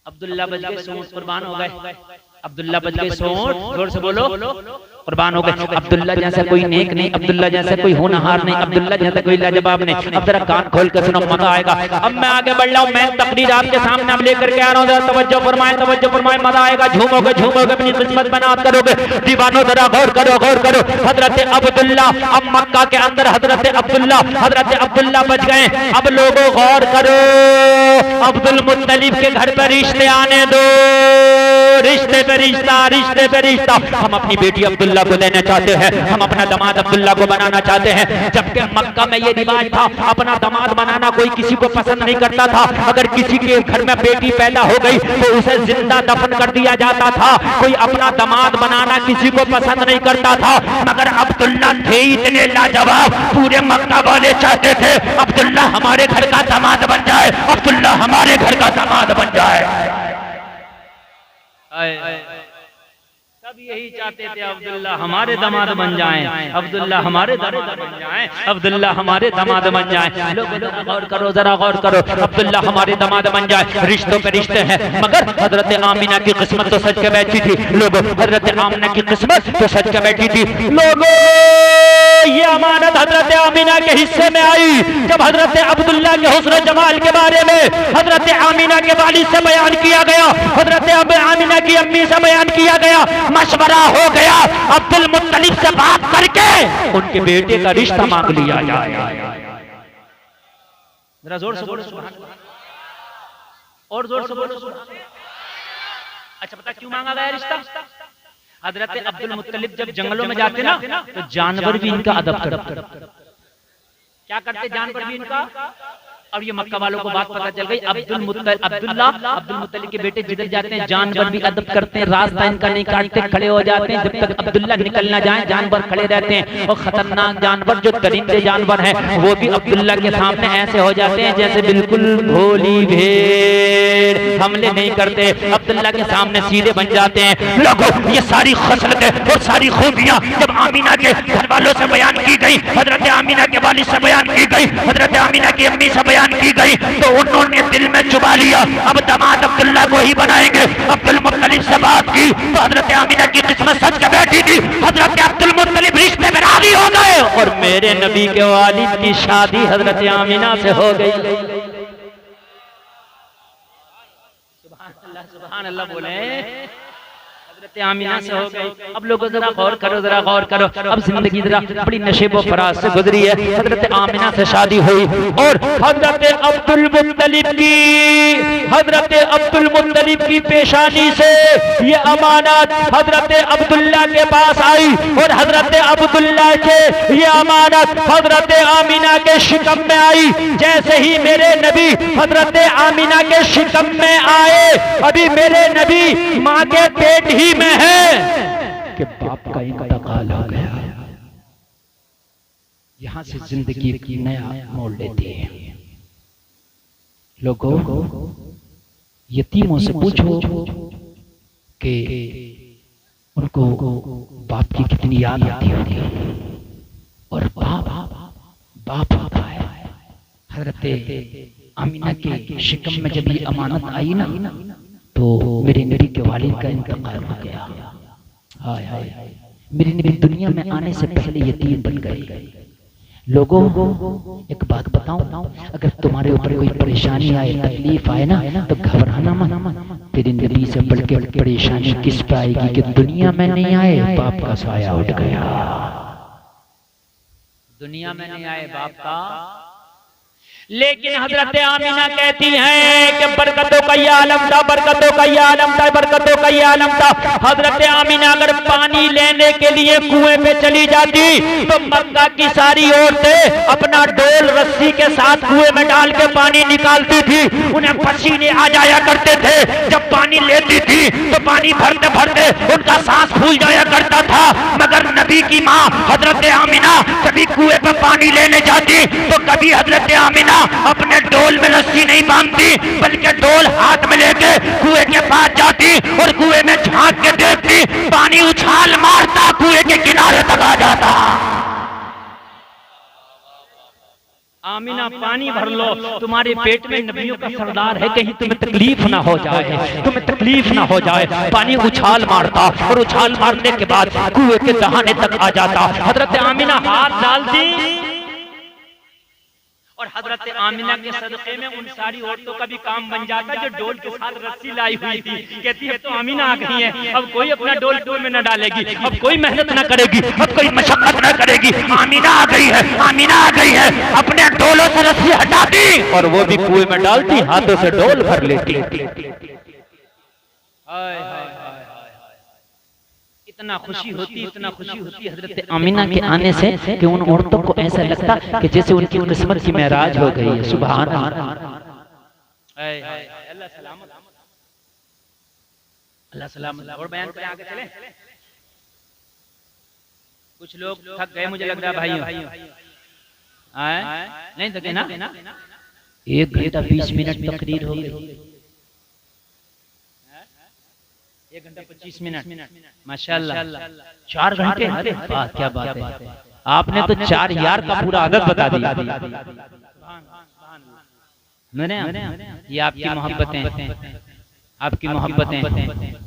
अब्दुल्ला बच गए, 100 ऊंट कुर्बान हो गए। अब्दुल्ला बच गए, 100 ऊंट, जोर से बोलो, कुर्बान हो गए। अब्दुल्ला जैसा कोई नेक नहीं, अब्दुल्ला जैसा कोई होनहार नहीं, अब्दुल्ला जैसा कोई लाजवाब नहीं। अब जरा कान खोल कर सुनो, मजा आएगा। अब मैं आगे बढ़ रहा हूँ, मैं तकरीर आपके सामने अब लेकर के आ रहा हूँ, जरा तवज्जो फरमाएं, तवज्जो फरमाएं, मजा आएगा। झूमोगे झूमोगे, अपनी किस्मत बनात करोगे। दीवानों जरा गौर करो, गौर करो। हजरत अब्दुल्ला, अब मक्का के अंदर हजरत अब्दुल्ला बच गए। अब लोगों गौर करो, अब्दुल मुत्तलिब के घर पर रिश्ते आने दो, रिश्ते पे रिश्ता, रिश्ते पे रिश्ता। हम अपनी बेटी अब्दुल्ला को लेना चाहते हैं, हम अपना दामाद अब्दुल्ला को बनाना चाहते हैं। जबकि मक्का में ये रिवाज था, अपना दामाद बनाना कोई किसी को पसंद नहीं करता था। अगर किसी के घर में बेटी पैदा हो गई तो उसे जिंदा दफन कर दिया जाता था। कोई अपना दामाद बनाना किसी को पसंद नहीं करता था। मगर अब्दुल्ला थे इतने लाजवाब, पूरे मक्का वाले चाहते थे अब्दुल्ला हमारे घर का दामाद बन जाए, अब्दुल्ला हमारे घर का दामाद बन जाए। सब यही चाहते थे अब्दुल्ला हमारे दामाद बन जाएं, अब्दुल्ला हमारे दामाद बन जाएं, अब्दुल्ला हमारे दामाद बन जाएं। लोग गौर करो, जरा गौर करो, अब्दुल्ला हमारे दामाद बन जाए। रिश्तों पे रिश्ते हैं, मगर हजरत आमिना की किस्मत तो सच के बैठी थी। लोगों, हजरत आमिना की किस्मत तो सच के बैठी थी। लोगों, ये अमानत हजरत आमिना के हिस्से में आई जब हजरत अब्दुल्ला के हुस्न जमाल के बारे में हजरत आमिना के वालिद से बयान किया गया, हजरत आमिना की अम्मी से बयान किया गया। मशवरा हो गया, अब्दुल मुत्तलिब से बात करके उनके बेटे का रिश्ता मांग लिया जाए। जरा जोर से बोलो सुभान अल्लाह, और जोर से बोलो सुभान अल्लाह। अच्छा, पता क्यों मांगा गया रिश्ता? हजरत अब्दुल मुत्तलिब जब जंगलों में जाते ना तो जानवर भी इनका अदब करते। क्या करते जानवर भी इनका और ये मक्का वालों को बात पता चल गई। अब्दुल्ला के बेटे जिधर जाते हैं जानवर भी अदब करते हैं, रास्ता इनका नहीं काटते, खड़े हो जाते हैं जब तक अब्दुल्ला निकल ना जाए, जानवर खड़े रहते हैं। और खतरनाक जानवर जो दरिंदे जानवर हैं वो भी अब्दुल्ला के सामने ऐसे हो जाते हैं जैसे बिल्कुल भोली भेड़, हमले नहीं करते, अब्दुल्ला के सामने सीधे बन जाते हैं। लोगों, ये सारी खसलतें और सारी खूबियां जब आमीना के घर वालों से बयान की गई, हजरत आमीना के वालिद से बयान की गई, हजरत आमीना की अम्मी से बयान की गई, तो उन्होंने दिल में चुबा लिया अब दामाद अब्दुल्ला को ही बनाएंगे। अब्दुल मुत्तलिब से बात की तो हजरत आमीना की किस्मत सच के बैठी थी, हजरत अब्दुल मुत्तलिब रिश्ते में राजी हो गए और मेरे नबी के वालिद की शादी हजरत आमीना से हो गई। सुभान अल्लाह बोले, हजरत आमीना से हो गई। अब लोगों जरा गौर करो, जरा गौर करो, अब जिंदगी जरा बड़ी नशेबो फराज से गुजरी है। हजरत आमीना से शादी हुई और हजरत अब्दुल मुत्तलिब की पेशानी से ये अमानत हजरत अब्दुल्ला के पास आई और हजरत अब्दुल्ला के ये अमानत हजरत आमीना के शिकम में आई। जैसे ही मेरे नबी हजरत आमीना के शिकम में आए, अभी मेरे नबी माँ के पेट ही में है कि बाप का इंतकाल हो गया। यहां से जिंदगी की नया मोड़ लेती है। लोगों, यतीमों से पूछो कि उनको बाप की कितनी याद आती होगी। और बाप होता है। हजरत आमीना के शिकम में जब ये अमानत आई ना, तो मेरे नबी के वालिद का इंतकाल हो गया। हाय हाय, मेरे नबी दुनिया में आने से पहले यतीम बन गए। लोगों, एक बात बताऊं, अगर तुम्हारे ऊपर कोई परेशानी आए, तकलीफ आए ना, तो घबराना मत। तेरे नबी से बढ़ के परेशानी किस पे आएगी कि दुनिया में नहीं आए, बाप का साया उठ गया। दुनिया में नहीं आए बाप का, लेकिन हजरत आमीना कहती हैं कि बरकतों का ये आलम था, बरकतों का ये आलम था, बरकतों का ये आलम था। हजरत आमीना अगर पानी लेने के लिए कुएं पे चली जाती तो मक्का की सारी औरतें अपना डोल रस्सी के साथ कुएं में डाल के पानी निकालती थी। उन्हें पसीने आ जाया करते थे। जब पानी लेती थी तो पानी भरते भरते उनका सांस फूल जाया करता था। मगर नबी की माँ हजरत आमीना कभी कुएं पे पानी लेने जाती तो कभी हजरत आमीना अपने डोल में रस्सी नहीं बांधती, बल्कि डोल हाथ में लेके कुएं के पास जाती और कुएं में झांक के देखती, पानी उछाल मारता कुएं के किनारे तक आ जाता। आमीना, पानी भर लो, तुम्हारे पेट में नबियों का सरदार है, कहीं तुम्हें तकलीफ ना हो जाए, तुम्हें तकलीफ ना हो जाए। पानी उछाल मारता और उछाल मारने के बाद कुएं के दहाने तक आ जाता। हजरत आमीना हाथ डालती और हजरत आमीना के सदक़े में उन सारी औरतों का भी काम बन जाता जो डोल के साथ रस्सी लाई हुई थी। कहती है तो आमीना आ गई है, अब कोई अपना डोल में न डालेगी, अब कोई मेहनत न करेगी, अब कोई मशक्कत न करेगी। आमीना आ गई है, आमीना आ गई है, अपने डोलों से रस्सी हटाती और वो भी कुएं में डालती, हाथों से डोल भर लेती। इतना खुशी होती हजरत आमीना के आने से कि उन औरतों को ऐसा लगता कि जैसे उनकी किस्मत की मेराज हो गई है। सुभान अल्लाह, अल्लाह सलामत। और बयान करें, आगे चलें। कुछ लोग थक गए मुझे लग रहा है भाइयों, नहीं थके ना? 1 घंटा 20 मिनट तकरीर हो गई, 1 घंटा 25 मिनट, माशाल्लाह 4 घंटे। अरे वाह, क्या बात है, आपने तो 4 यार का पूरा आदत बता दिया। ये आपकी मोहब्बतें, आपकी मोहब्बतें।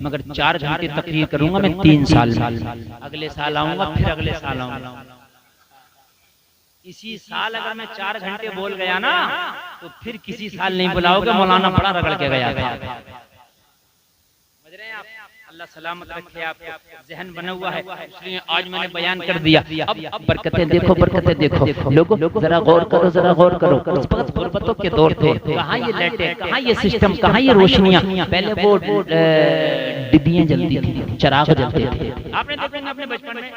मगर 4 घंटे तकरीर करूंगा मैं 3 साल में, अगले साल आऊंगा, फिर अगले साल आऊंगा। इसी साल अगर मैं 4 घंटे बोल गया ना तो फिर किसी साल नहीं बुलाओगे, मौलाना बड़ा रगड़ के गया था। अल्लाह सलामत रखे, आपको जहन बना हुआ है, इसलिए आज मैंने बयान कर दिया। अब बरकतें देखो, बरकतें देखो। लोगों जरा गौर करो, जरा गौर करो। गुरबतों के दौर थे, कहाँ ये लाइटें, कहाँ ये सिस्टम, कहाँ ये रोशनियाँ। पहले वो डिबियाँ जलती थी, चिराग जलते थे। आपने देखेंगे अपने बचपन में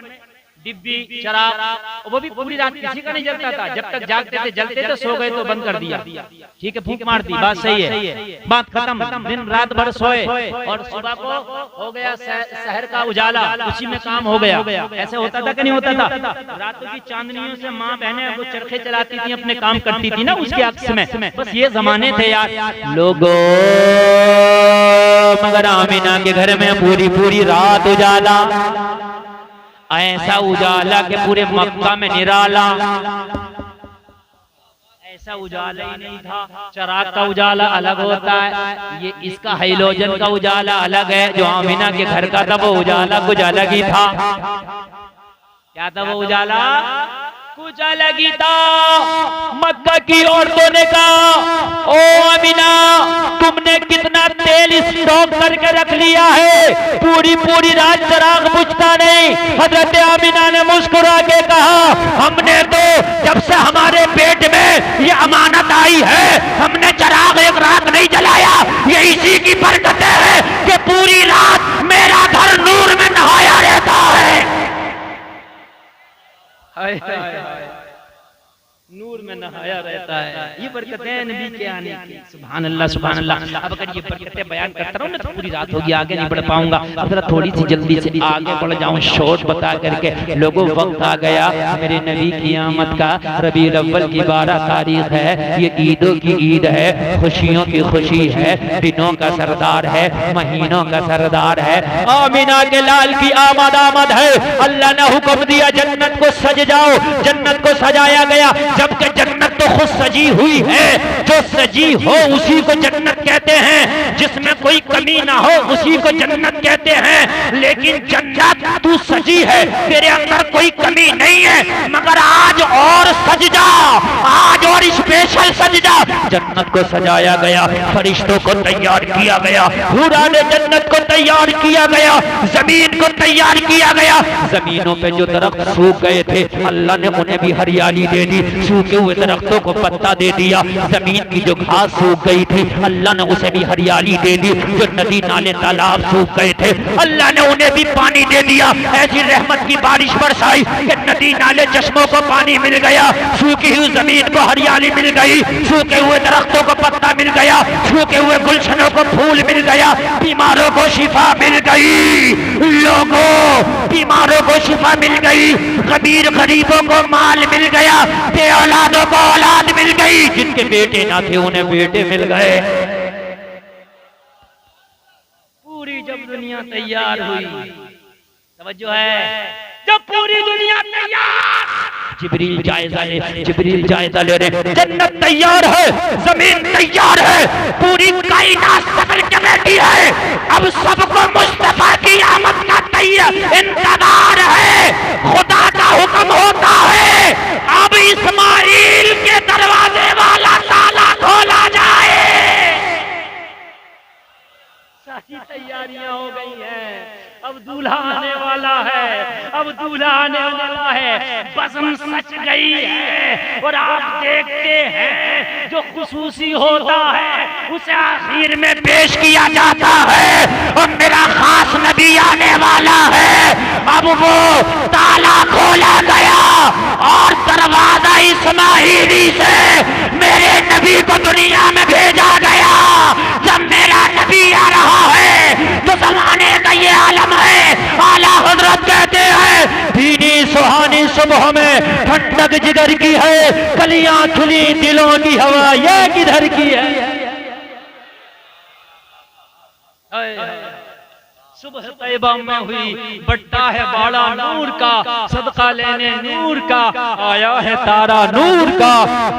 डिब्बी, चराग, वो भी पूरी रात किसी का नहीं जलता था। जब तक जागते थे जलते थे, सो गए तो बंद कर दिया। ठीक है, फूंक मार दी, बात सही है, बात खत्म। दिन रात भर सोए और सुबह को हो गया शहर का उजाला, उसी में काम हो गया। ऐसे होता था कि नहीं होता था? रातों की चांदनियों से माँ बहनें वो चरखे चलाती थी, अपने काम करती थी ना उसके अक्स में। बस ये जमाने थे यार लोगों। मगर आमिना के घर में पूरी पूरी रात उजाला, ऐसा उजाला के पूरे मक्का में निराला। ऐसा उजाला ही नहीं था। चराग का उजाला अलग होता है, ये इसका हाइलोजन का उजाला अलग है। जो आमिना के घर का था वो उजाला कुछ अलग ही था। क्या था वो उजाला? कुछ अलग ही था। मक्का की औरतों ने कहा, ओ आमिना तुमने कितना तेल स्टॉक करके रख लिया है, पूरी पूरी रात चराग बुझता नहीं। हजरत आमिना ने मुस्कुरा के कहा, हमने तो जब से हमारे पेट में ये अमानत आई है, हमने चराग एक रात नहीं जलाया। ये इसी की बरकत है कि पूरी रात मेरा घर नूर में नहाया रहता है। नूर में नहाया रहता है। ये बरकतें नबी के आने की। सुभान अल्लाह, सुभान अल्लाह। अब अगर ये बरकतें बयान करता रहूं ना तो पूरी रात होगी, आगे नहीं बढ़ पाऊंगा। अब जरा थोड़ी सी जल्दी से आगे बढ़ जाऊं, शॉर्ट बता करके। लोगों वक्त आ गया मेरे नबी की आमद का। रबीउल अव्वल की 12 तारीख है, ये ईदों की ईद है, खुशियों की खुशी है, दिनों का सरदार है, महीनों का सरदार है। आमिना के लाल की आमद है। अल्लाह ने हुक्म दिया जन्नत को सज जाओ, जन्नत को सजाया गया। जबकि जन्नत तो खुद सजी हुई है, जो सजी हो उसी को जन्नत कहते हैं, जिसमें कोई कमी ना हो उसी को जन्नत कहते हैं। लेकिन जन्नत तू सजी है, तेरे अंदर कोई कमी नहीं है, मगर आज और सज जा, आज और स्पेशल सज जा। जन्नत को सजाया गया, फरिश्तों को तैयार किया गया, हुराने जन्नत को तैयार किया गया, जमीन को तैयार किया गया। जमीनों पे जो दरख्त सूख गए थे अल्लाह ने उन्हें भी हरियाली दे दी, सूखे हुए दरख्तों को पत्ता दे दिया। जमीन की जो घास सूख गई थी अल्लाह ने उसे भी हरियाली दे दी। जो नदी नाले तालाब सूख गए थे अल्लाह ने उन्हें भी पानी दे दिया। ऐसी रहमत की बारिश बरसाई कि नदी नाले चश्मों को पानी मिल गया, सूखी हुई जमीन को हरियाली मिल गई, सूखे हुए दरख्तों को पत्ता मिल गया, सूखे हुए गुलशनों को फूल मिल गया, बीमारों को शिफा मिल गई। लोगों बीमारों को शिफा मिल गई, गरीब गरीबों को माल मिल गया, औलादों को औलाद मिल गई, जिनके बेटे ना थे उन्हें बेटे मिल गए। पूरी जब दुनिया तैयार हुई, तवज्जो है, जब पूरी दुनिया तैयार, जिब्रील जायजा ले रहे। जन्नत तैयार है, जमीन तैयार है, पूरी कायनात सबर के बैठी है। अब सबको मुस्तफा की आमद का इंतजार है। खुदा का हुक्म होता है, अब इस्माइल के दरवाजे वाला ताला खोला जाए। सारी तैयारियां हो गई हैं, अब दूल्हा आने वाला है, अब दूल्हा आने वाला है, बज़म सच गई है। और आप देखते हैं जो खुसूसी होता है उसे आखिर में पेश किया जाता है। और मेरा खास नबी आने वाला है, अब वो ताला खोला गया और दरवाजा इस्माइली से मेरे नबी को दुनिया में भेजा गया। जब मेरा नबी आ रहा है तो जमाने का ये आलम है। आला हजरत कहते हैं, भीनी सुहानी सुबह में ठंडक जिगर की है, कलियां खुली दिलों की हवा ये किधर की है। सुबह तैयबा में हुई, बट्टा है बाड़ा नूर का, सदका लेने नूर का, आया है तारा नूर का।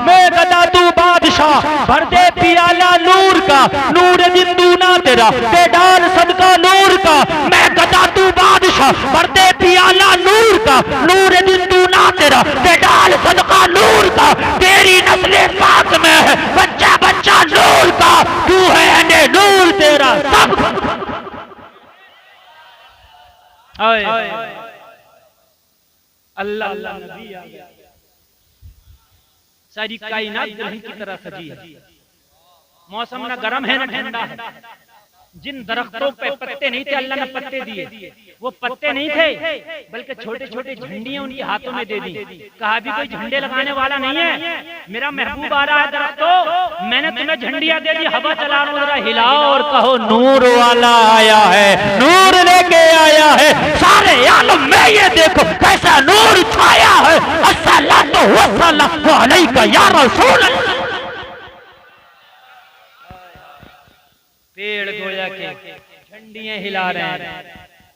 मैं गदा तू बादशाह, भर दे पियाला नूर का, नूर दिन दूना तेरा, बेडाल सदका नूर का। मैं गदा तू बादशाह, भर दे पियाला नूर का, नूर दिन दूना तेरा, बेडाल सदका नूर का। तेरी नस्ले पाक में है बच्चा बच्चा नूर का, तू है नूर तेरा सब। अल्लाह अल्लाह नबी आ गया, सारी कायनात दुल्हन की तरह सजी है। मौसम ना गर्म है ना ठंडा है, जिन दरख्तों पे पत्ते नहीं थे अल्लाह ने पत्ते दिए, वो पत्ते नहीं थे बल्कि छोटे छोटे झंडियां उनके हाथों में दे दी। कहा भी कोई झंडे लगाने वाला नहीं है, मेरा महबूब आ रहा है दरख्तों, मैंने तुम्हें झंडियां दे दी, हवा चला रहा हूं, जरा हिलाओ और कहो नूर वाला आया है, नूर लेके आया है सारे आलम में, ये देखो कैसा नूर छाया है, अस्सलातु वस्सलामु अलैका या रसूल अल्लाह। पेड़ गोया के झंडियां हिला रहे हैं,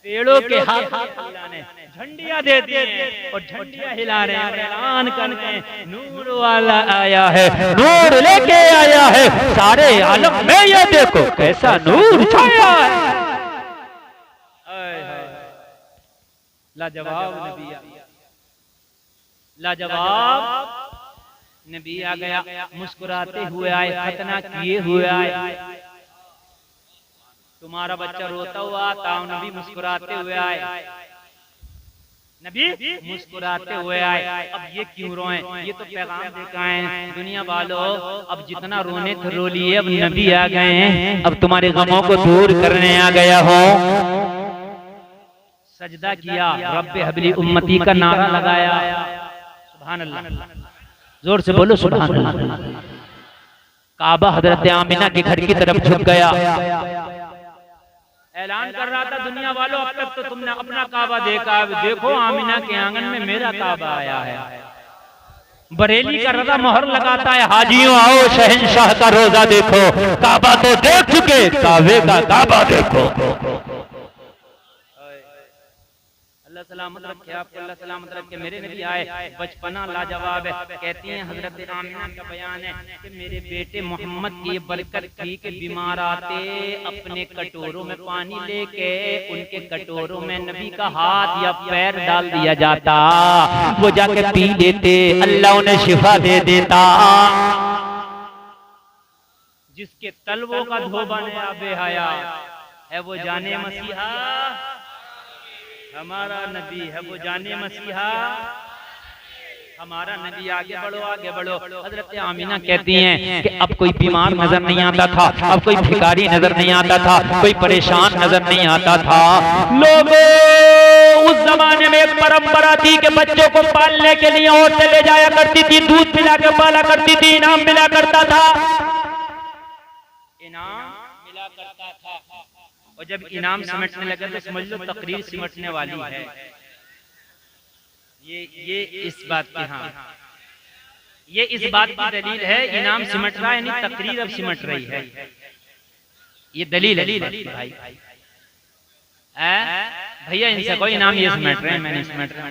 पेड़ों के हाथ हिलाने झंडियां देती हैं और झंडियां हिला रहे हैं, ऐलान करते हैं नूर वाला आया है, नूर लेके आया है सारे आलम में, ये देखो कैसा नूर छाया है। लाजवाब नबी आ गया, लाजवाब नबी आ गया, मुस्कुराते हुए आए, खतना किए हुए आए। तुम्हारा बच्चा रोता हुआ आता, नबी मुस्कुराते हुए आए, नबी मुस्कुराते हुए आए। अब ये क्यों रोए, ये तो पैगाम देकर आए हैं दुनिया वालों, अब जितना रोने थे रो लिए, अब नबी आ गए हैं, अब तुम्हारे गमों को दूर करने आ गया हो। सजदा किया, रब्बे हबली उम्मती का नारा लगाया, सुभान अल्लाह, जोर से बोलो सुभान अल्लाह। काबा हजरत आमिना के घर की तरफ झुक गया, ऐलान कर रहा था दुनिया वालों, अब तक तो तुमने अपना काबा देखा, अब देखो आमिना के आंगन में मेरा काबा आया है। बरेली का रजा मोहर लगाता है, हाजियों आओ शहंशाह का रोजा देखो, काबा तो देख चुके, काबे का काबा देखो। अल्लाह सलामत रखे आपको, अल्लाह सलामत रखे। मेरे नबी आए, बचपना लाजवाब है। कहती हैं हजरत आमिना का बयान है कि मेरे बेटे मोहम्मद की बरकत थी कि बीमार आते अपने कटोरों में पानी लेके उनके कटोरों में नबी का हाथ या पैर डाल दिया जाता, वो जाके पी लेते, अल्लाह उन्हें शिफा दे देता। जिसके तलवों का धोबन है बेहया है, वो जाने मसीहा, हमारा नबी है वो जाने मसीहा, हमारा नबी। आगे बढ़ो आगे बढ़ो। हजरत आमिना कहती हैं कि अब कोई बीमार नजर नहीं आता था, अब कोई भिखारी नजर नहीं आता था, कोई परेशान नजर नहीं आता था। लोगों उस जमाने में एक परंपरा थी कि बच्चों को पालने के लिए औरतें ले जाया करती थी, दूध पिला के पाला करती थी, इनाम मिला करता था, इनाम मिला करता था। और जब इनाम सिमटने लगे तो समझ लो तकरीर सिमटने वाली है। ये इस बात की, हाँ ये इस बात की दलील है, इनाम सिमट रहा है यानी तकरीर अब सिमट रही है, ये दलील है भाई। भैया इनसे कोई इनाम ये सिमट रहे हैं, मैं नहीं सिमट रहा,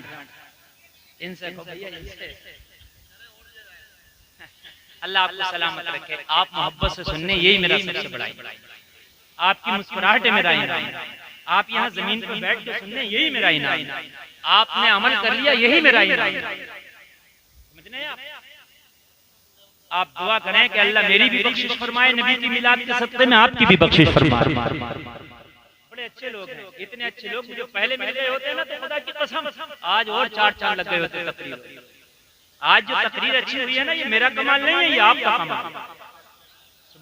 इनसे भैया इनसे। अल्लाह आपको सलामत रखे। आप मोहब्बत से सुनने, यही मेरा सबसे बड़ा, आपकी मुस्कुराहट मेरा इनाम, आप यहाँ जमीन पर बैठ के सुनने, यही मेरा इनाम, आपने अमल कर लिया, यही मेरा इनाम। समझने आप दुआ करें कि अल्लाह मेरी भी बख्शिश फरमाए, नबी की मिलाद के सदक़े में आपकी भी बख्शिश फरमाए। बड़े अच्छे लोग हैं, इतने अच्छे लोग जो पहले मिल गए होते हैं ना तो खुदा की कसम आज और 4 चांद लग गए होते तकरीर। आज जो तकरीर अच्छी हुई है ना, ये मेरा कमाल नहीं है, ये आपका कमाल।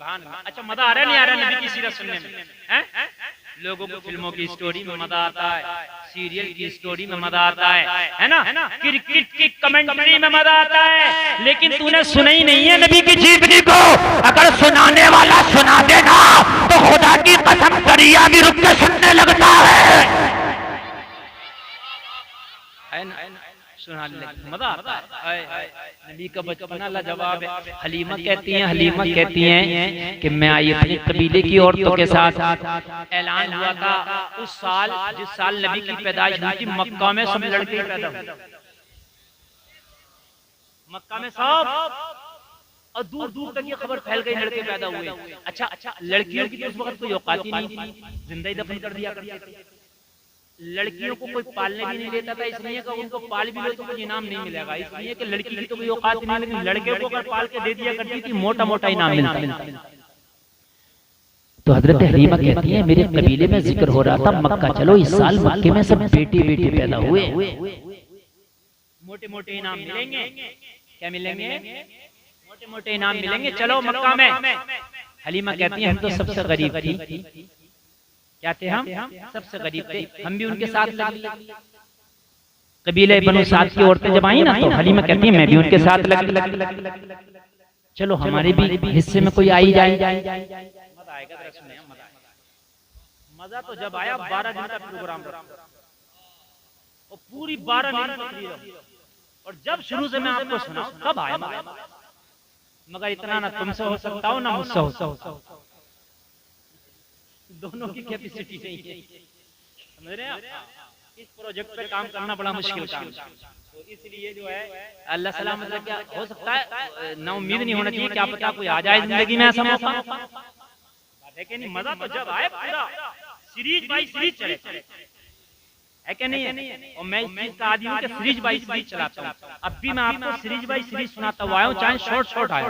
अच्छा मजा आ रहा है नहीं आ रहा नबी की सीरत सुनने में? हैं? लोगों को फिल्मों की स्टोरी में मजा आता है, सीरियल की स्टोरी में मजा आता है ना, क्रिकेट की कमेंट्री में मजा आता है, लेकिन तूने सुना ही नहीं है नबी की जीवनी को। अगर सुनाने वाला सुना देना तो खुदा की कसम दरिया भी रुक के सुनने लगता है ना? सुना मजा आता है। नबी का बचपना लाजवाब है। हलीमा कहती हैं कि मैं आई अपने कबीले की औरतों के साथ, ऐलान हुआ था उस साल जिस साल नबी की पैदाइश हुई थी, मक्का में सब लड़के पैदा हुए, मक्का में सब, और दूर दूर तक ये खबर फैल गई लड़के पैदा हुए। अच्छा लड़कियों की तो उस वक्त कोई औकात ही नहीं थी, जिंदा ही दफन कर दिया करते थे। लड़कियों को कोई पालने भी नहीं लेता था, इसलिए कि उनको पाल भी लो तो कोई इनाम नहीं मिलेगा, इसलिए कि लड़की की तो कोई औकात नहीं, लेकिन लड़के को अगर पाल के दे दिया करती थी मोटा मोटा इनाम मिलता। तो हजरत हलीमा कहती है मेरे कबीले में जिक्र हो रहा था मक्का चलो, इस साल मक्के में सब बेटी बेटी पैदा हुए, मोटे मोटे इनाम मिलेंगे। क्या मिलेंगे? मोटे मोटे इनाम मिलेंगे, चलो मक्का में। हलीमा कहती है हम तो सबसे गरीब थी, क्या थे हम? सबसे गरीब थे। हम भी उनके साथ लग लिए। कबीले बनु साद की औरतें जब आई ना तो हलीमा कहती है मैं भी उनके साथ लग चलो हमारे भी हिस्से में कोई आई जाए। मजा आएगा, जरा सुनिए, मजा तो जब आया 12 दिन का प्रोग्राम और पूरी 12 दिन तकरीर, और जब शुरू से मैं आपको सुनाऊं कब आया मगर इतना ना तुमसे हो सकता हो ना मुझसे हो, दोनों की कैपेसिटी नहीं है, समझ रहे हैं आप? इस प्रोजेक्ट पे काम करना बड़ा मुश्किल काम है, तो इसलिए जो है अल्लाह सलामत रखे। क्या हो सकता है ना, उम्मीद नहीं होना चाहिए, क्या पता कोई आ जाए जिंदगी में ऐसा मौका, लेकिन मजा तो जब आए पूरा सीरीज बाई सीरीज चले है क्या नहीं है? और मैं इस चीज का आदी हूँ कि सीरीज बाई सीरीज चलाता हूँ। अब भी मैं आपको सीरीज बाई सीरीज सुनाता हुआ आया हूँ, चाहे शॉर्ट शॉर्ट आया,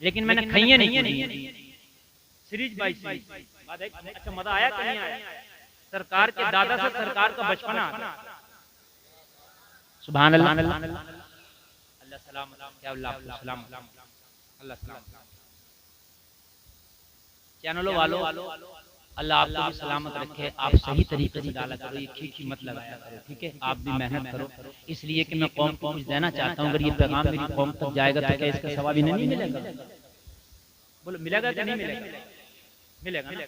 लेकिन मैंने खइए नहीं, सीरीज बाई सीरीज। अच्छा मजा आया कि नहीं आया? सरकार के दादा से सरकार का बचपना, सुभान अल्लाह, अल्लाह सलाम, क्या अल्लाह सलाम, अल्लाह सलाम। चैनलों वालों अल्लाह आपको भी सलामत रखे, आप सही तरीके से डाला करो, ये खींची मत लगाया करो, ठीक है? आप भी मेहनत करो, इसलिए कि मैं कौम को कुछ देना चाहता हूँ। अगर ये पैगाम मेरी कौम तक जाएगा तो क्या इसका सवाब ही नहीं मिलेगा? बोलो मिलेगा कि नहीं मिलेगा? मिलेगा ना।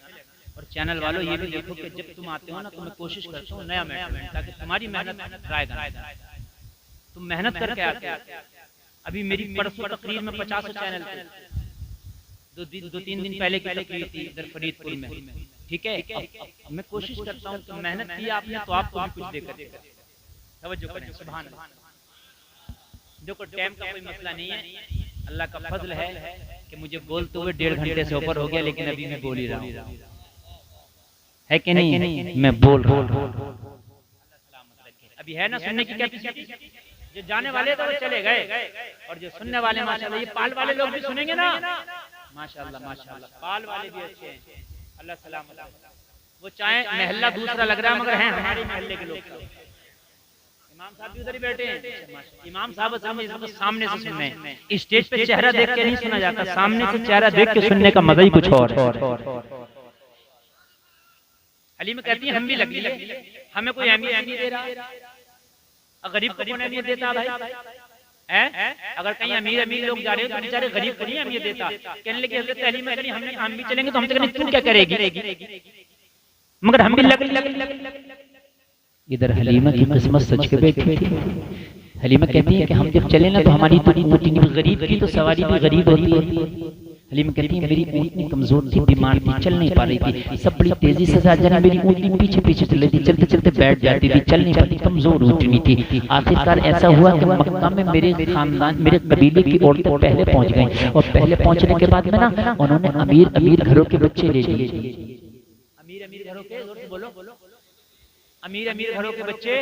और चैनल वालों ये भी देखो कि जब तुम आते हो ना तो मैं कोशिश करता हूँ नया मेहनत, ताकि तुम्हारी मेहनत रायगा, तुम मेहनत करके आते हो। अभी मेरी परसों तकरीर में 50 चैनल थे, 2-3 दिन पहले की तकरीर थी इधर फरीदपुर में, ठीक है? अब मैं कोशिश करता हूँ कि मेहनत की आपने तो आपको भी कुछ देकर तवज्जो करें, सुभान अल्लाह। देखो टाइम का कोई मसला नहीं है, अल्लाह का फजल है कि मुझे बोलते हुए 1.5 घंटे से ऊपर हो गया, लेकिन अभी मैं बोल ही रहा हूँ, है कि नहीं? मैं बोल रहा हूँ। अभी है ना सुनने की कैपेसिटी? जो जाने वाले तो वो चले गए, और जो सुनने वाले माशाल्लाह, ये पाल वाले लोग भी सुनेंगे ना, माशाल्लाह माशाल्लाह, पाल वाले भी अच्छे हैं, अल्लाह सलामत। वो चाहे महल्ला दूसरा लग रहा है मगर हैं हमारे महल्ले के लोग। इमाम साहब भी उधर ही बैठे हैं, इमाम साहब सामने से सुनने हैं, स्टेज पे चेहरा देख के नहीं सुना जाता, सामने से चेहरा देख के सुनने का मजा ही कुछ और। हलीमा कहती है हम भी लगी, हमें कोई अहमियत नहीं दे रहा। गरीब को कौन अहमियत देता भाई? अगर कहीं अमीर लोग जा रहे हो तो बेचारे गरीब को नहीं अहमियत देता। कहने लगे हज़रत हलीमा कहती हमने हम भी चलेंगे तो हम तो तू क्या करेगी, मगर हम भी लग। इधर हलीमा की किस्मत सच के बैठी थी। हलीमा कहती है कि हम जब चले ना तो हमारी गरीब की तो सवारी भी गरीब होती है। हलीमा कहती है मेरी ऊँटनी कमजोर थी, बीमार थी, चल नहीं पा रही थी, सब बड़ी तेजी से साजन मेरी ऊँटनी पीछे पीछे चल रही थी, चलते चलते बैठ जाती थी, चल नहीं पाती, कमजोर ऊँटनी थी। आखिरकार ऐसा हुआ कि मक्का में मेरे खानदान, मेरे कबीले की औरतें पहले पहुंच गई, और पहले पहुंचने के बाद में ना उन्होंने अमीर घरों के बच्चे ले लिए। अमीर घरों के बोलो, अमीर घरों के बच्चे।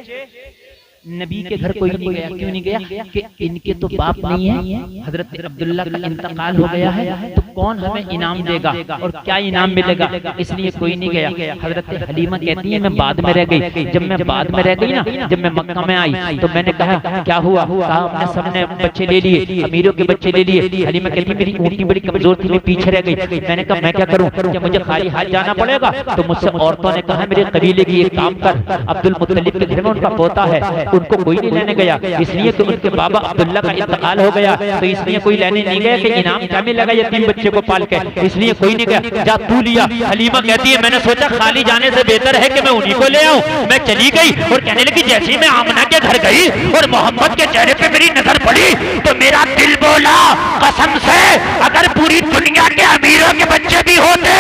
नबी के घर कोई नहीं गया, क्यों नहीं गया? कि इनके तो बाप नहीं है, हजरत अब्दुल्ला का इंतकाल हो गया है, तो कौन हमें इनाम देगा और क्या इनाम मिलेगा, इसलिए कोई नहीं गया। हजरत हलीमा कहती है मैं बाद में रह गई। जब मैं बाद में रह गई ना, जब मैं मक्का में आई तो मैंने कहा क्या हुआ? कहा हमने सबने बच्चे ले लिए, अमीरों के बच्चे ले लिए। हलीमा कहती मेरी ऊँटनी बड़ी कमजोर थी, मैं पीछे रह गई। मैंने कहा मैं क्या करूँ, क्या मुझे खाली हाथ जाना पड़ेगा? तो मुझसे औरतों ने कहा मेरे कबीले की एक काम कर, अब्दुल मुत्तलिब के घर में उनका पोता है, उनको कोई नहीं लेने गया, इसलिए कि उनके बाबा अब्दुल्ला का इंतकाल हो गया, तो इसलिए कोई लेने नहीं गया कि इनाम क्या मिलेगा यतीम बच्चे को पाल के, इसलिए कोई नहीं गया। जा तू लिया। हलीमा कहती है मैंने सोचा खाली जाने से बेहतर है कि मैं उन्हीं को ले आऊं। मैं चली गई और कहने लगी जैसे ही मैं आमना के घर गई और मोहम्मद के चेहरे पे मेरी नजर पड़ी तो मेरा दिल बोला कसम से अगर पूरी दुनिया के अमीरों के बच्चे भी होते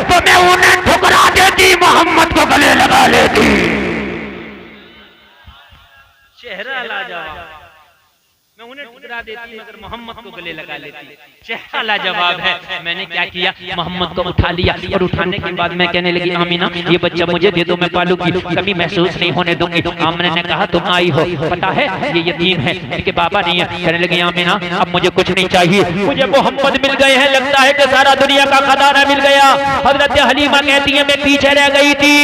तो मैं उन्हें ठुकरा देती, मोहम्मद को गले लगा लेती। चेहरा लाजवाब, मैं उन्हें ठुकरा देती मगर मोहम्मद को गले लगा लेती। चेहरा लाजवाब है। मैंने क्या किया, मोहम्मद को उठा लिया और उठाने के बाद मैं कहने लगी आमीना ये बच्चा मुझे दे दो, मैं पालूंगी, कभी महसूस नहीं होने दूंगी। आमना ने कहा तुम आई हो, पता है ये यतीम है, इनके बाबा नहीं है। कहने लगी आमीना अब मुझे कुछ नहीं चाहिए, मुझे मोहम्मद मिल गए हैं, लगता है कि सारा दुनिया का खजाना मिल गया। हजरत हलीमा कहती है मैं पीछे रह गई थी,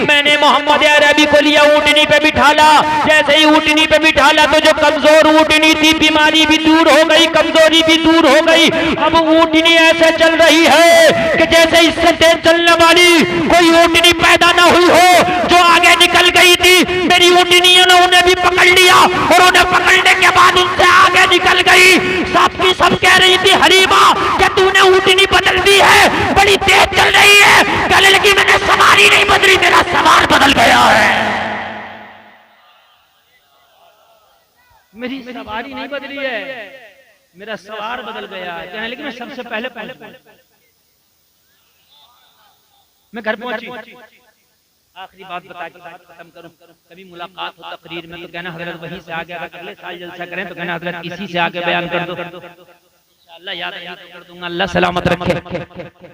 मैंने मोहम्मद अरबी को लिया, ऊँटनी पे बिठाला। जैसे ही ऊँटनी पे बिठाला तो जो कमजोर ऊँटनी थी बीमारी भी दूर हो गई, कमजोरी भी दूर हो गई। अब ऊँटनी ऐसे चल रही है कि जैसे इससे तेज चलने वाली कोई ऊँटनी पैदा ना हुई हो। जो आगे निकल गई थी मेरी ऊँटनियों ने उन्हें भी पकड़ लिया और उन्हें पकड़ने के बाद उनसे आगे निकल गई। सबकी सब कह रही थी हलीमा क्या तूने ऊँटनी बदल दी है, बड़ी तेज चल रही है। कहने लगी मैंने सवारी नहीं बदली, मेरा सवार बदल गया है। मेरी सवारी नहीं बदली है, मेरा सवार बदल गया है। कहने लगी मैं सबसे पहले मैं घर पहुंची। आखिरी बात बता के बात खत्म करूं। कभी मुलाकात हो तकरीर में तो कहना हजरत वहीं से आगे, अगर अगले साल जलसा करें तो कहना हजरत इसी से आगे बयान कर दो। इंशाअल्लाह याद कर दूंगा। अल्लाह सलामत रखे।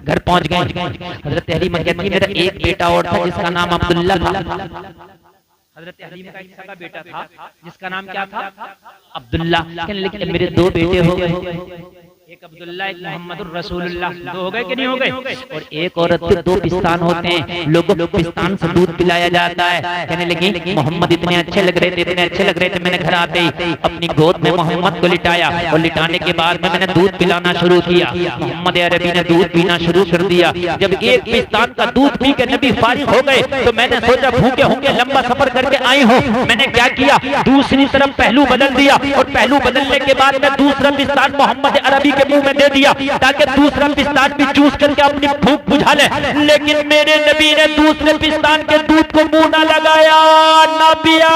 घर पहुंच गए। हजरत हलीमा कहती मेरा एक बेटा और था जिसका नाम अब्दुल्ला था। हजरत हलीमा का एक सगा बेटा था जिसका नाम क्या था? अब्दुल्ला। कहने लगे मेरे दो बेटे हो गए, एक अब्दुल्ला एक मोहम्मदुर रसूलुल्लाह। दो हो गए कि नहीं हो गए? और एक औरत के दो पिस्तान होते हैं, लोगों को पिस्तान से दूध पिलाया जाता है। कहने लगी मोहम्मद इतने अच्छे लग रहे थे, इतने अच्छे लग रहे थे। मैंने घर आते ही अपनी गोद में मोहम्मद को लिटाया और लिटाने के बाद में मैंने दूध पिलाना शुरू किया। मोहम्मद अरबी ने दूध पीना शुरू कर दिया। जब एक पिस्तान का दूध पी के नबी फारिग हो गए तो मैंने सोचा भूखे होंगे, लंबा सफर करके आई हूँ। मैंने क्या किया, दूसरी तरफ पहलू बदल दिया और पहलू बदलने के बाद में दूसरा पिस्तान मोहम्मद अरबी के मुंह में दे दिया ताकि दूसरा पिस्तान भी चूस करके अपनी भूख बुझा ले। लेकिन मेरे नबी ने दूसरे पिस्तान के दूध को मुंह ना लगाया, ना पिया।